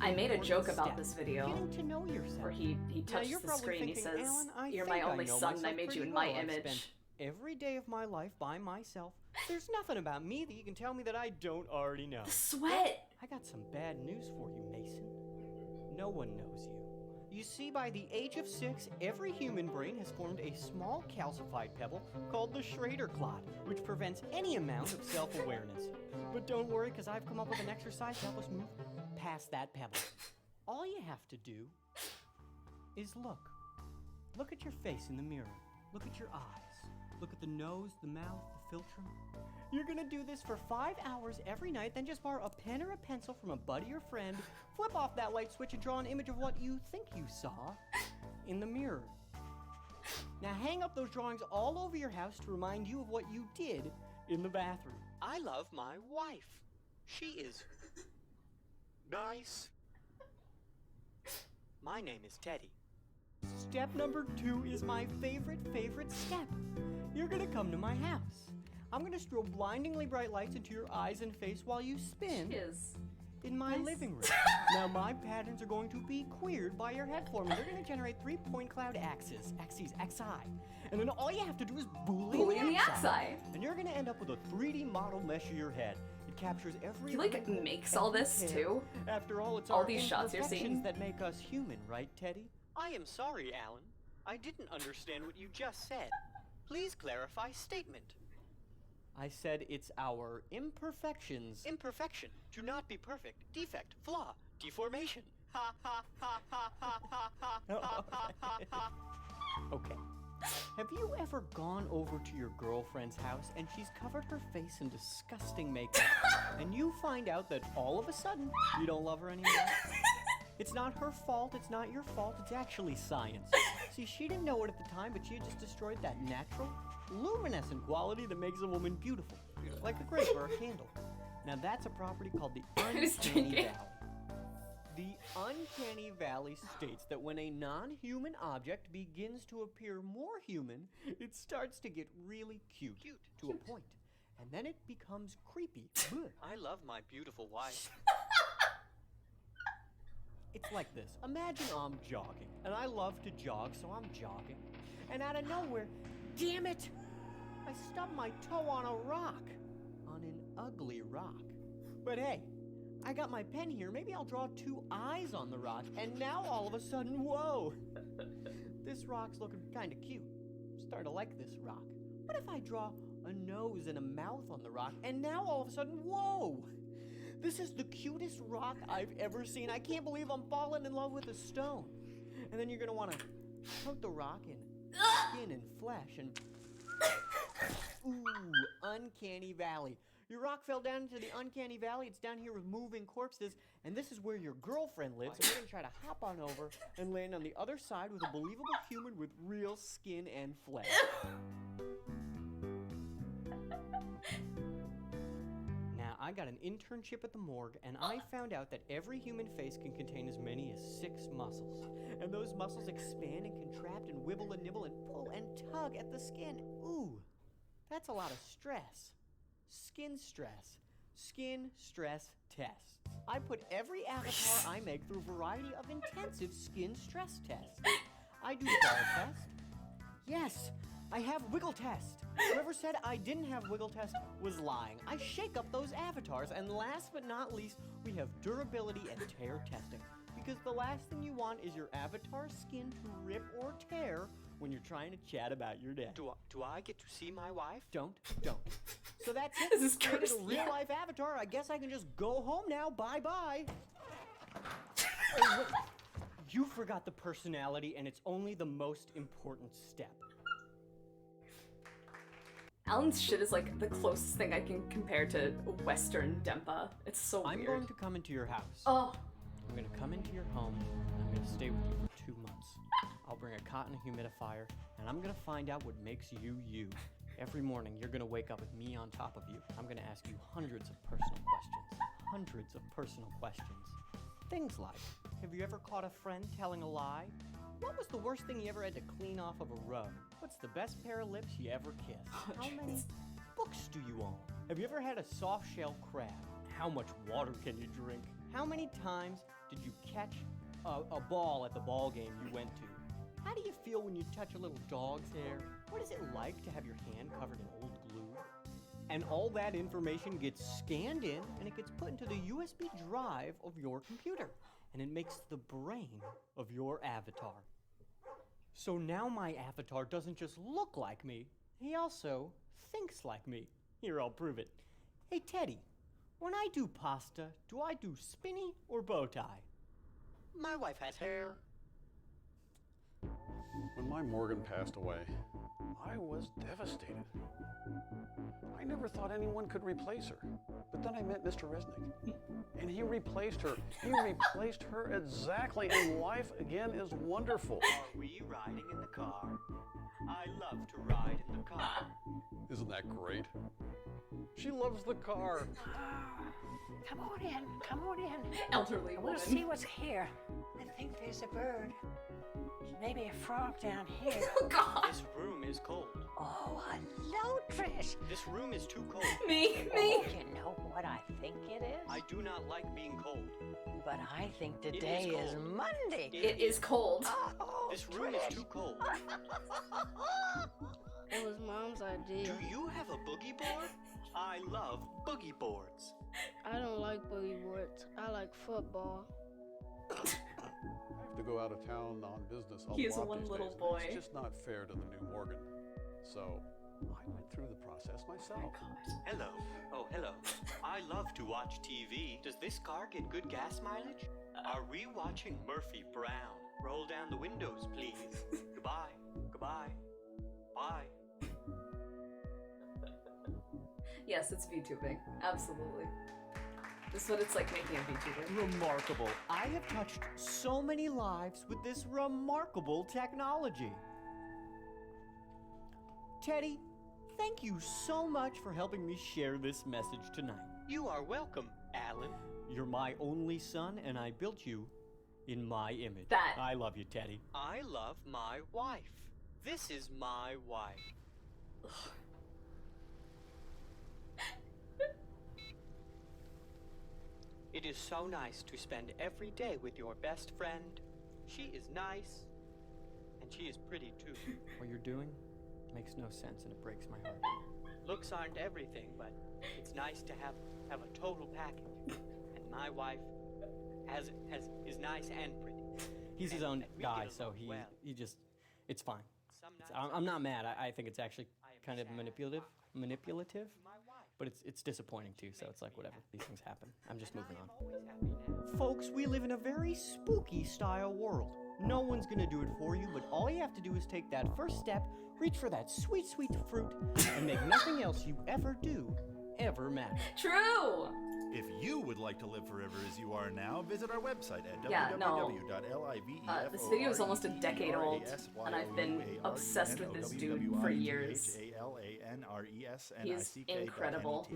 I made a joke about this video Getting to know yourself. where he touches the screen. He says, "You're my only son, and I made you in my image." Every day of my life by myself. There's nothing about me that you can tell me that I don't already know. The sweat. I got some bad news for you, Mason. No one knows you. You see, by the age of 6, every human brain has formed a small calcified pebble called the Schrader clot, which prevents any amount of self-awareness. But don't worry, because I've come up with an exercise to help us move past that pebble. All you have to do is look. Look at your face in the mirror. Look at your eyes. Look at the nose, the mouth, the philtrum. You're gonna do this for 5 hours every night, then just borrow a pen or a pencil from a buddy or friend, flip off that light switch and draw an image of what you think you saw in the mirror. Now hang up those drawings all over your house to remind you of what you did in the bathroom. I love my wife. She is nice. My name is Teddy. Step number 2 is my favorite step. You're gonna come to my house. I'm gonna strobe blindingly bright lights into your eyes and face while you spin Is. in my Nice. living room. Now my patterns are going to be queered by your head form, and they're gonna generate 3 point cloud axes, XI. And then all you have to do is Bully in the axi. and you're gonna end up with a 3D model mesh of your head. It captures every He, like, wrinkle, makes all every this, hair. too? After all, it's All our these shots you're imperfections seeing? that make us human, right, Teddy? I am sorry, Alan. I didn't understand what you just said. Please clarify statement. I said it's our imperfections. Imperfection. To not be perfect. Defect. Flaw. Deformation. Ha ha ha ha ha ha ha. Okay. Have you ever gone over to your girlfriend's house and she's covered her face in disgusting makeup and you find out that all of a sudden you don't love her anymore? It's not her fault, it's not your fault, it's actually science. See, she didn't know it at the time, but she had just destroyed that natural, luminescent quality that makes a woman beautiful, like a grape or a candle. Now that's a property called the Who's uncanny drinking? valley. The uncanny valley states that when a non-human object begins to appear more human, it starts to get really cute to a point, and then it becomes creepy. I love my beautiful wife. It's like this. Imagine I'm jogging, and I love to jog, so I'm jogging. And out of nowhere, damn it! I stubbed my toe on a rock. On an ugly rock. But hey, I got my pen here. Maybe I'll draw 2 eyes on the rock, and now all of a sudden, whoa! This rock's looking kinda cute. I'm starting to like this rock. What if I draw a nose and a mouth on the rock, and now all of a sudden, whoa! This is the cutest rock I've ever seen. I can't believe I'm falling in love with a stone. And then you're gonna wanna coat the rock in skin and flesh and... Ooh, uncanny valley. Your rock fell down into the uncanny valley. It's down here with moving corpses, and this is where your girlfriend lives. And we're gonna try to hop on over and land on the other side with a believable human with real skin and flesh. Now, I got an internship at the morgue, and I found out that every human face can contain as many as 6 muscles. And those muscles expand and contract and wibble and nibble and pull and tug at the skin. Ooh, that's a lot of stress. Skin stress. Skin stress tests. I put every avatar I make through a variety of intensive skin stress tests. I do the ball test. Yes, I have wiggle test. Whoever said I didn't have wiggle test was lying. I shake up those avatars, and last but not least, we have durability and tear testing. Because the last thing you want is your avatar's skin to rip or tear when you're trying to chat about your day. Do I get to see my wife? Don't. So that's it. This is Created cursed, a real yeah. life avatar. I guess I can just go home now. Bye-bye. Oh, wait. You forgot the personality, and it's only the most important step. Alan's shit is like the closest thing I can compare to Western Dempa. It's so I'm weird. going to come into your house. Oh, I'm going to come into your home, and I'm going to stay with you for 2 months. I'll bring a cotton humidifier, and I'm going to find out what makes you you. Every morning, you're going to wake up with me on top of you. I'm going to ask you hundreds of personal questions. Things like, have you ever caught a friend telling a lie? What was the worst thing you ever had to clean off of a rug? What's the best pair of lips you ever kissed? How many books do you own? Have you ever had a soft-shell crab? How much water can you drink? How many times did you catch a ball at the ball game you went to? How do you feel when you touch a little dog's hair? What is it like to have your hand covered in old glue? And all that information gets scanned in, and it gets put into the USB drive of your computer. And it makes the brain of your avatar. So now my avatar doesn't just look like me, he also thinks like me. Here, I'll prove it. Hey, Teddy, when I do pasta, do I do spinny or bow tie? My wife has hair. When my Morgan passed away, I was devastated. I never thought anyone could replace her. But then I met Mr. Resnick, and he replaced her. He replaced her exactly, and life again is wonderful. Are we riding in the car? I love to ride in the car. Isn't that great? She loves the car. Come on in. elderly I woman. want to see what's here. I think there's a bird. Maybe a frog down here. Oh, God. This room is cold. Oh, hello, Trish. This room is too cold. Me. Oh, you know what I think it is? I do not like being cold. But I think is today is cold. Monday. It is cold. Oh, This room is too cold. It was Mom's idea. Do you have a boogie board? I love boogie boards. I don't like boogie boards. I like football. I have to go out of town on business a He is lot one these little days, and boy. It's just not fair to the new Morgan. So I went through the process myself. Hello. Oh, hello. I love to watch TV. Does this car get good gas mileage? Are we watching Murphy Brown? Roll down the windows, please. Goodbye. Goodbye. Bye. Yes, it's VTubing. Absolutely. This is what it's like making a VTuber. Remarkable. I have touched so many lives with this remarkable technology. Teddy, thank you so much for helping me share this message tonight. You are welcome, Alan. You're my only son, and I built you in my image. That- I love you, Teddy. I love my wife. This is my wife. It is so nice to spend every day with your best friend. She is nice, and she is pretty too. What you're doing makes no sense, and it breaks my heart. Looks aren't everything, but it's nice to have a total package. And my wife is nice and pretty. He's his own guy, so he just, it's fine. I'm not mad. I think it's actually kind of manipulative, but it's disappointing too. So it's like whatever. These things happen. I'm just moving on. Folks, we live in a very spooky style world. No one's gonna do it for you, but all you have to do is take that first step, reach for that sweet, sweet fruit, and make nothing else you ever do ever matter. True! If you would like to live forever as you are now, visit our website at Yeah, no. www.liveforrent. This video is almost a decade old, and I've been obsessed with this dude for years. He is incredible.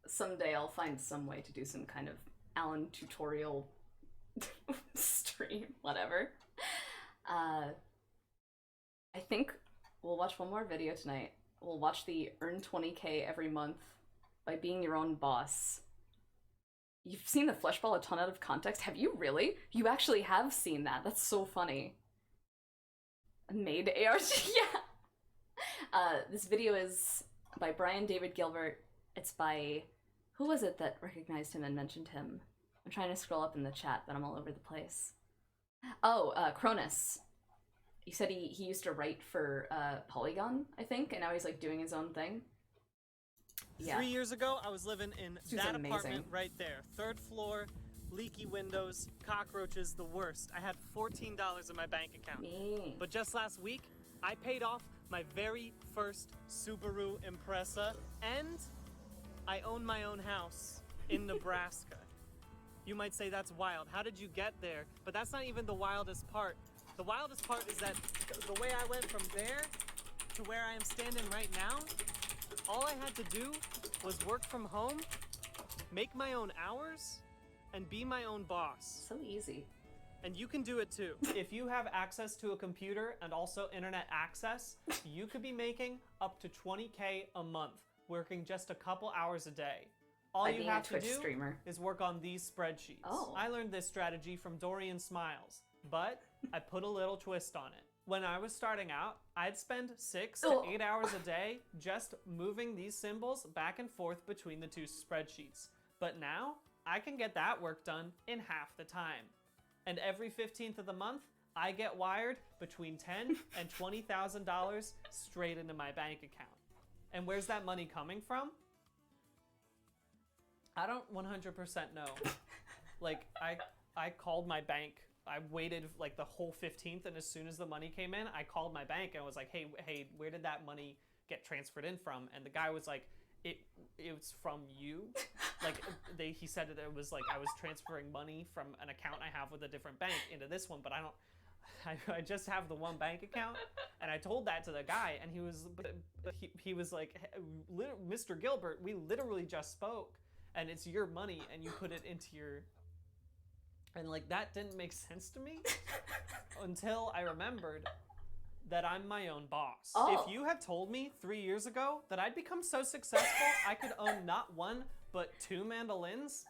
Someday I'll find some way to do some kind of Alan tutorial stream, whatever. I think we'll watch one more video tonight. We'll watch the Earn 20k every month by being your own boss. You've seen the fleshball a ton out of context? Have you really? You actually have seen that. That's so funny. Maid ARG, yeah! This video is by Brian David Gilbert. It's by... Who was it that recognized him and mentioned him? I'm trying to scroll up in the chat, but I'm all over the place. Oh, Cronus. He said he used to write for Polygon, I think, and now he's like doing his own thing. Yeah. 3 years ago, I was living in dude's that amazing. apartment right there. 3rd floor, leaky windows, cockroaches, the worst. I had $14 in my bank account. Me. But just last week, I paid off my very first Subaru Impreza, and I own my own house in Nebraska. You might say that's wild. How did you get there? But that's not even the wildest part. The wildest part is that the way I went from there to where I am standing right now, all I had to do was work from home, make my own hours, and be my own boss. So easy. And you can do it too. If you have access to a computer and also internet access, you could be making up to 20K a month, working just a couple hours a day. All By you being a have to Twitch do streamer. is work on these spreadsheets. Oh. I learned this strategy from Dorian Smiles, but I put a little twist on it. When I was starting out, I'd spend 6 to 8 hours a day just moving these symbols back and forth between the two spreadsheets. But now, I can get that work done in half the time. And every 15th of the month, I get wired between $10,000 and $20,000 straight into my bank account. And where's that money coming from? I don't 100% know. Like, I called my bank. I waited like the whole 15th, and as soon as the money came in, I called my bank and was like, hey, where did that money get transferred in from? And the guy was like, it was from you. Like, he said that it was like I was transferring money from an account I have with a different bank into this one, but I just have the one bank account. And I told that to the guy, and he was like, Mr. Gilbert, we literally just spoke, and it's your money, and you put it into your And like that didn't make sense to me until I remembered that I'm my own boss. Oh. If you had told me 3 years ago that I'd become so successful I could own not one but 2 mandolins,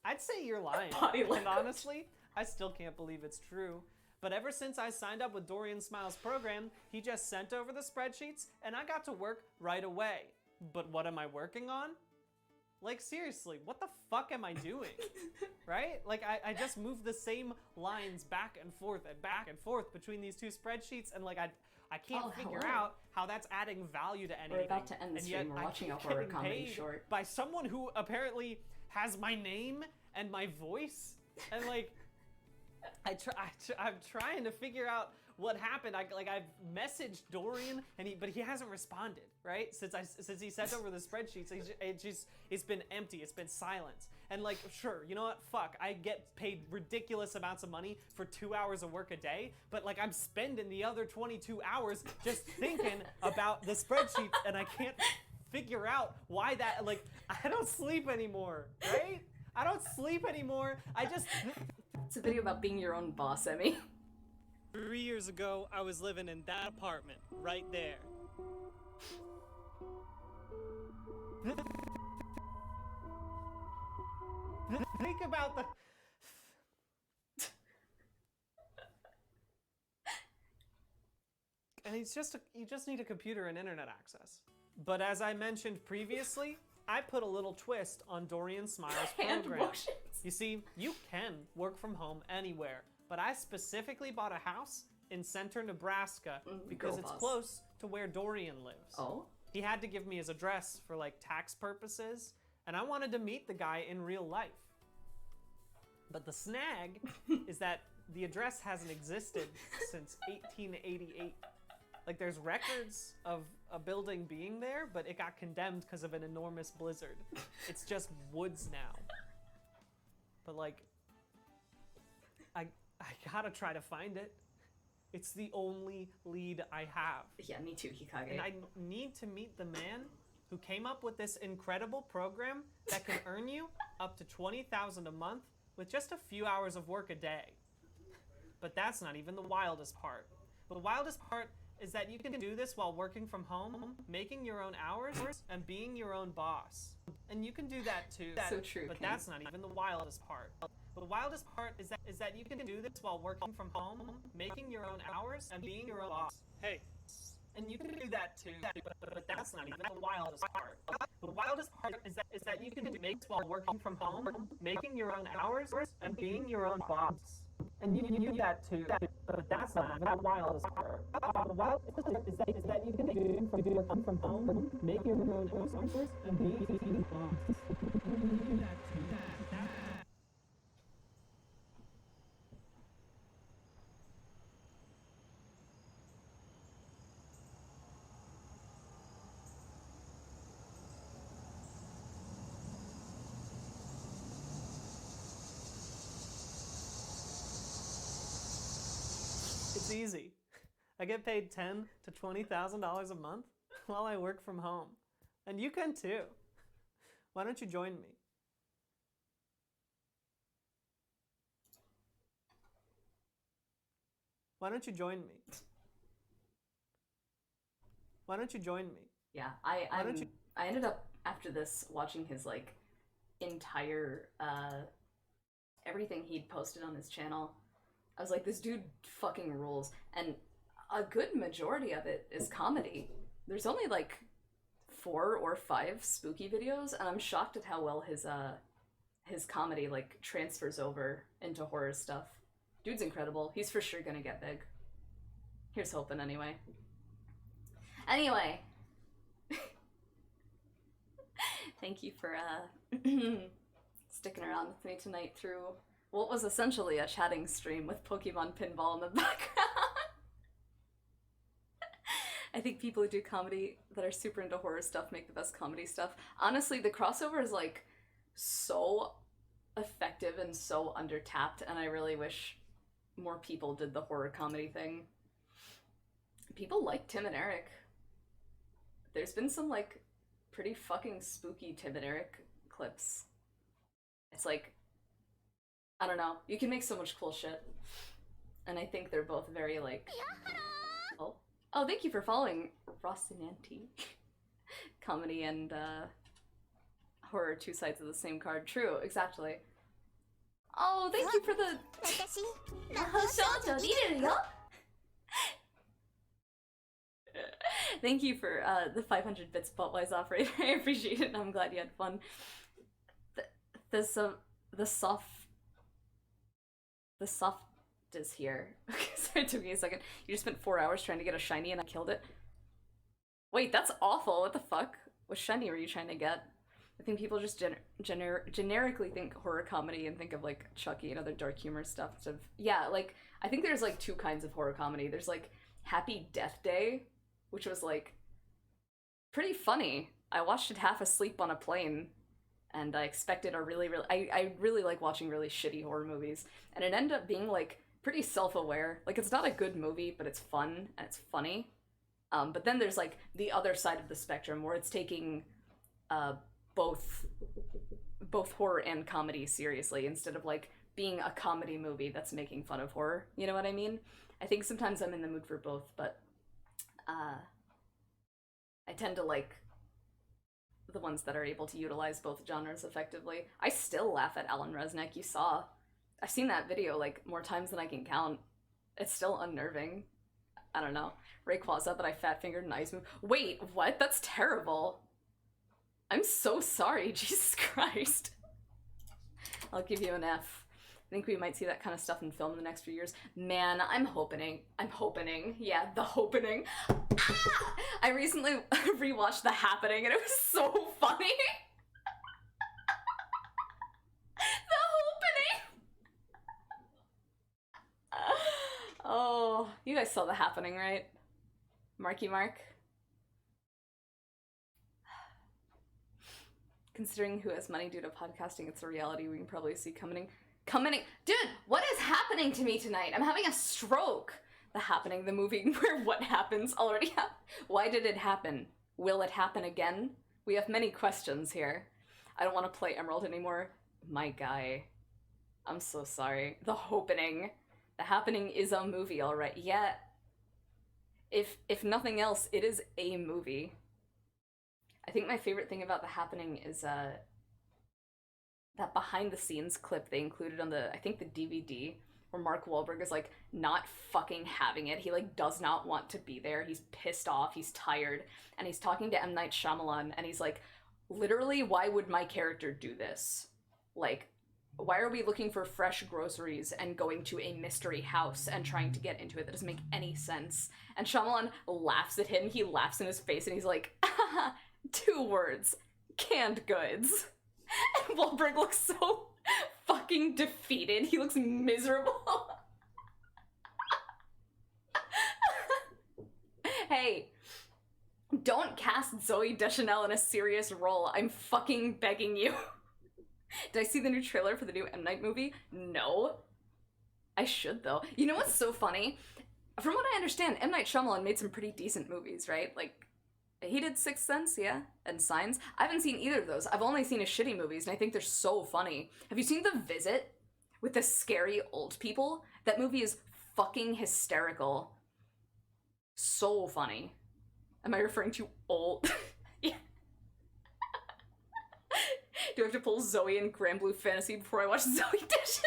I'd say you're lying. Body language. And honestly, I still can't believe it's true. But ever since I signed up with Dorian Smiles' program, he just sent over the spreadsheets and I got to work right away. But what am I working on? Like seriously, what the fuck am I doing? Right? Like I just moved the same lines back and forth between these 2 spreadsheets, and like I can't figure hello. out how that's adding value to anything. We're about to end the and stream. yet We're I watching keep a horror getting comedy paid short. by someone who apparently has my name and my voice, and like I'm trying to figure out what happened. I've messaged Dorian, but he hasn't responded. Right? Since he sent over the spreadsheets, it's been empty. It's been silent. And like, sure, you know what? Fuck. I get paid ridiculous amounts of money for 2 hours of work a day, but like I'm spending the other 22 hours just thinking about the spreadsheets, and I can't figure out why that. Like, I don't sleep anymore. Right? I don't sleep anymore. It's a video about being your own boss, Emmy. 3 years ago, I was living in that apartment right there. Think about the... And you just need a computer and internet access. But as I mentioned previously, I put a little twist on Dorian Smiles' Hand program. motions. You see, you can work from home anywhere, but I specifically bought a house in Center, Nebraska because girl it's boss. close to where Dorian lives. Oh? He had to give me his address for like tax purposes, and I wanted to meet the guy in real life. But the snag is that the address hasn't existed since 1888. Like there's records of a building being there, but it got condemned because of an enormous blizzard. It's just woods now. But like, I gotta try to find it. It's the only lead I have. Yeah, me too, Hikage. And I need to meet the man who came up with this incredible program that can earn you up to $20,000 a month with just a few hours of work a day. But that's not even the wildest part. The wildest part is that you can do this while working from home, making your own hours, and being your own boss. And you can do that too. So true, But Ken. that's not even the wildest part. The wildest part is that you can do this while working from home, making your own hours, and being your own boss. Hey. And you can do that too, but that's not even the wildest part. The wildest part is that you can make while working from home, making your own hours, and being your own boss. And you can do that too, but that's not even the wildest part. The wildest part is that you can do working from home, making your own hours, and being your own boss. You can do that too. It's easy. I get paid $10,000 to $20,000 a month while I work from home. And you can too. Why don't you join me? Why don't you join me? Why don't you join me? Yeah, Why don't you- I ended up after this watching his like entire everything he'd posted on his channel. I was like, this dude fucking rules, and a good majority of it is comedy. There's only like 4 or 5 spooky videos, and I'm shocked at how well his comedy like transfers over into horror stuff. Dude's incredible. He's for sure gonna get big. Here's hoping anyway. Anyway. Thank you for sticking around with me tonight through what was essentially a chatting stream with Pokemon Pinball in the background. I think people who do comedy that are super into horror stuff make the best comedy stuff. Honestly, the crossover is like so effective and so undertapped, and I really wish more people did the horror comedy thing. People like Tim and Eric. There's been some like pretty fucking spooky Tim and Eric clips. It's like I don't know. You can make so much cool shit. And I think they're both very, like... Oh. Oh, thank you for following Rocinante. Comedy and, horror, two sides of the same card. True, exactly. Oh, thank you for the... Thank you for, the 500 bits Buttwise operator. I appreciate it, and I'm glad you had fun. The soft is here. Okay, sorry, it took me a second. You just spent 4 hours trying to get a shiny and I killed it. Wait, that's awful. What the fuck? What shiny were you trying to get? I think people just generically think horror comedy and think of like Chucky and other dark humor stuff. Yeah, like I think there's like two kinds of horror comedy. There's like Happy Death Day, which was like pretty funny. I watched it half asleep on a plane. And I expected a I really like watching really shitty horror movies. And it ended up being, like, pretty self-aware. Like, it's not a good movie, but it's fun, and it's funny. But then there's, like, the other side of the spectrum, where it's taking, both horror and comedy seriously, instead of, like, being a comedy movie that's making fun of horror. You know what I mean? I think sometimes I'm in the mood for both, but, I tend to like the ones that are able to utilize both genres effectively. I still laugh at Alan Resnick, you saw. I've seen that video, like, more times than I can count. It's still unnerving. I don't know. Rayquaza, but I fat-fingered an ice move. Wait, what? That's terrible. I'm so sorry, Jesus Christ. I'll give you an F. I think we might see that kind of stuff in film in the next few years. Man, I'm hoping. Yeah, the hoping. Ah! I recently rewatched The Happening and it was so funny. The hoping. Oh, you guys saw The Happening, right? Marky Mark. Considering who has money due to podcasting, it's a reality we can probably see coming. Dude, what is happening to me tonight? I'm having a stroke. The Happening, the movie where what happens already happened. Why did it happen? Will it happen again? We have many questions here. I don't want to play Emerald anymore. My guy. I'm so sorry. The Happening. The Happening is a movie, alright. Yeah. If nothing else, it is a movie. I think my favorite thing about The Happening is, that behind-the-scenes clip they included on I think the DVD, where Mark Wahlberg is, like, not fucking having it. He, like, does not want to be there. He's pissed off. He's tired. And he's talking to M. Night Shyamalan, and he's like, literally, why would my character do this? Like, why are we looking for fresh groceries and going to a mystery house and trying to get into it? That doesn't make any sense. And Shyamalan laughs at him. He laughs in his face, and he's like, 2 words. Canned goods. And Wahlberg looks so fucking defeated. He looks miserable. Hey, don't cast Zooey Deschanel in a serious role. I'm fucking begging you. Did I see the new trailer for the new M. Night movie? No. I should, though. You know what's so funny? From what I understand, M. Night Shyamalan made some pretty decent movies, right? Like, he did Sixth Sense, yeah, and Signs. I haven't seen either of those. I've only seen his shitty movies, and I think they're so funny. Have you seen The Visit with the scary old people? That movie is fucking hysterical. So funny. Am I referring to old? Yeah. Do I have to pull Zoe and Grand Blue Fantasy before I watch Zoe Dish?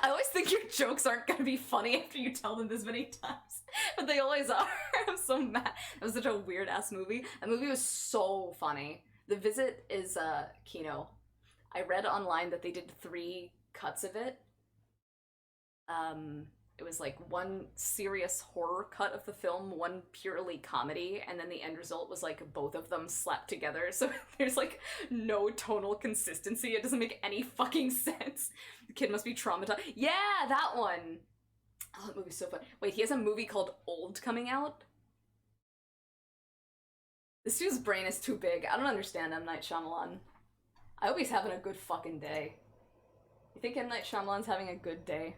I always think your jokes aren't gonna be funny after you tell them this many times. But they always are. I'm so mad. It was such a weird-ass movie. That movie was so funny. The Visit is, Kino. I read online that they did 3 cuts of it. It was like 1 serious horror cut of the film, 1 purely comedy, and then the end result was like both of them slapped together. So there's like no tonal consistency. It doesn't make any fucking sense. The kid must be traumatized. Yeah, that one. Oh, that movie's so fun. Wait, he has a movie called Old coming out? This dude's brain is too big. I don't understand M. Night Shyamalan. I hope he's having a good fucking day. You think M. Night Shyamalan's having a good day?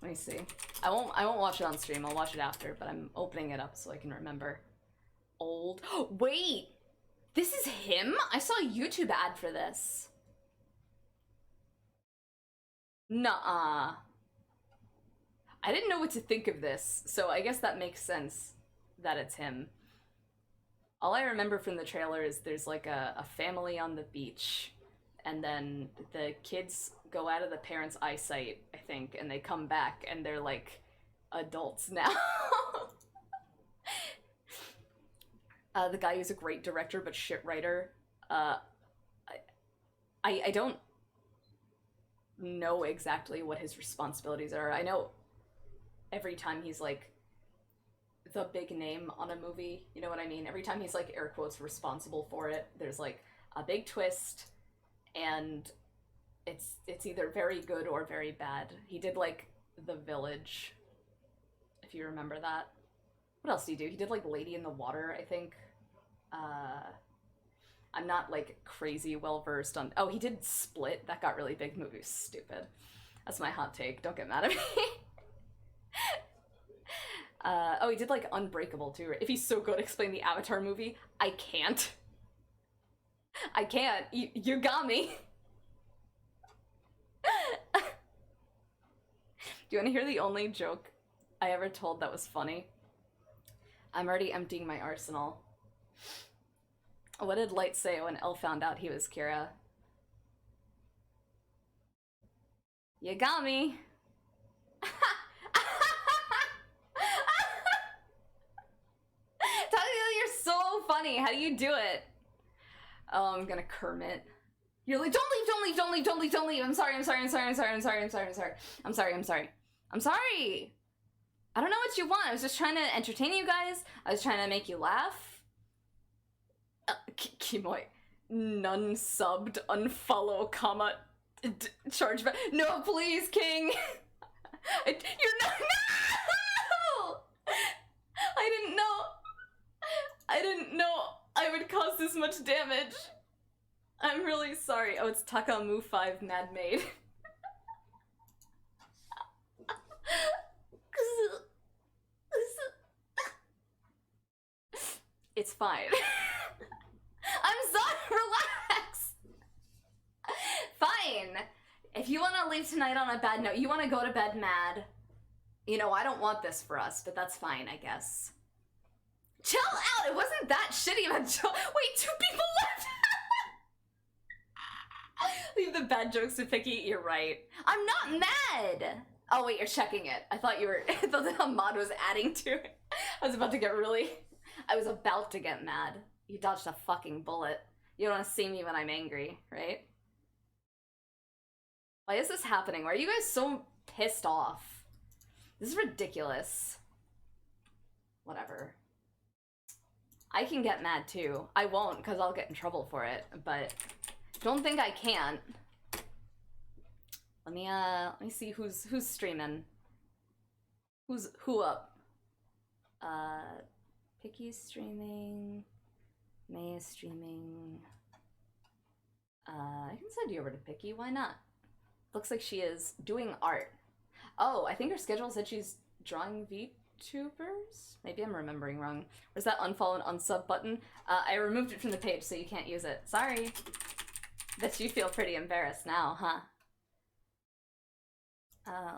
Let me see. I won't watch it on stream. I'll watch it after, but I'm opening it up so I can remember. Old. Wait! This is him? I saw a YouTube ad for this. Nuh-uh. I didn't know what to think of this, so I guess that makes sense that it's him. All I remember from the trailer is there's like a family on the beach, and then the kids go out of the parents' eyesight, I think, and they come back and they're like adults now. The guy who's a great director but shit writer. I don't know exactly what his responsibilities are. I know every time he's like the big name on a movie, you know what I mean? Every time he's like air quotes responsible for it, there's like a big twist, and it's either very good or very bad. He did like The Village, if you remember that. What else did he do? He did like Lady in the Water, I think. I'm not like crazy well versed on. Oh, he did Split. That got really big. The movie was stupid. That's my hot take. Don't get mad at me. Oh, he did like Unbreakable too. If he's so good, explain the Avatar movie. I can't. I can't. You got me. Do you want to hear the only joke I ever told that was funny? I'm already emptying my arsenal. What did Light say when Elle found out he was Kira? You got me. Takako, you're so funny. How do you do it? Oh, I'm gonna Kermit. You're like, don't leave, don't leave, don't leave, don't leave, don't leave. I'm sorry, I'm sorry, I'm sorry, I'm sorry, I'm sorry, I'm sorry, I'm sorry. I'm sorry, I'm sorry. I'm sorry. I don't know what you want. I was just trying to entertain you guys. I was trying to make you laugh. Kimoy. None subbed, unfollow, comma, charge back. No, please, King. You're not. No! I didn't know. I didn't know I would cause this much damage. I'm really sorry. Oh, it's Takamu 5 Mad Maid. It's fine. I'm sorry, relax. Fine. If you want to leave tonight on a bad note, you want to go to bed mad. You know, I don't want this for us, but that's fine, I guess. Chill out. It wasn't that shitty of a joke. Wait, 2 people left. Leave the bad jokes to Picky. You're right. I'm not mad. Oh wait, you're checking it. I thought you were. I thought the mod was adding to it. I was about to get really. I was about to get mad. You dodged a fucking bullet. You don't want to see me when I'm angry, right? Why is this happening? Why are you guys so pissed off? This is ridiculous. Whatever. I can get mad too. I won't, because I'll get in trouble for it, but don't think I can't. Let me see who's streaming. Who up? Picky's streaming. May is streaming. I can send you over to Picky, why not? Looks like she is doing art. Oh, I think her schedule said she's drawing VTubers? Maybe I'm remembering wrong. Where's that unfollow and unsub button? I removed it from the page so you can't use it. Sorry. Bet you feel pretty embarrassed now, huh?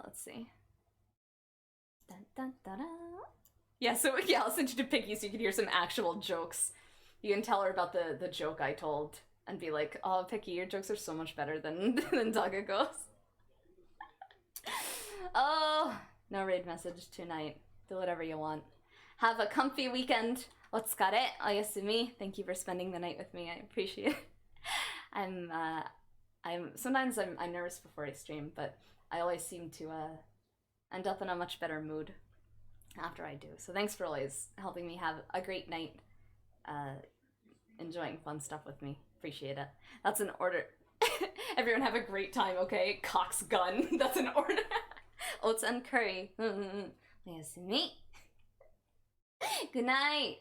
Let's see. Dun, dun, dun, dun. Yeah, so yeah, I'll send you to Picky so you can hear some actual jokes. You can tell her about the joke I told and be like, oh, Picky, your jokes are so much better than Takako's. Oh, no raid message tonight. Do whatever you want. Have a comfy weekend. Otsukare, oyasumi. Thank you for spending the night with me. I appreciate it. Sometimes I'm nervous before I stream, but I always seem to end up in a much better mood after I do. So thanks for always helping me have a great night, enjoying fun stuff with me. Appreciate it. That's an order. Everyone have a great time, okay? Cock's gun. That's an order. Oats and curry. Oyasumi. Good night.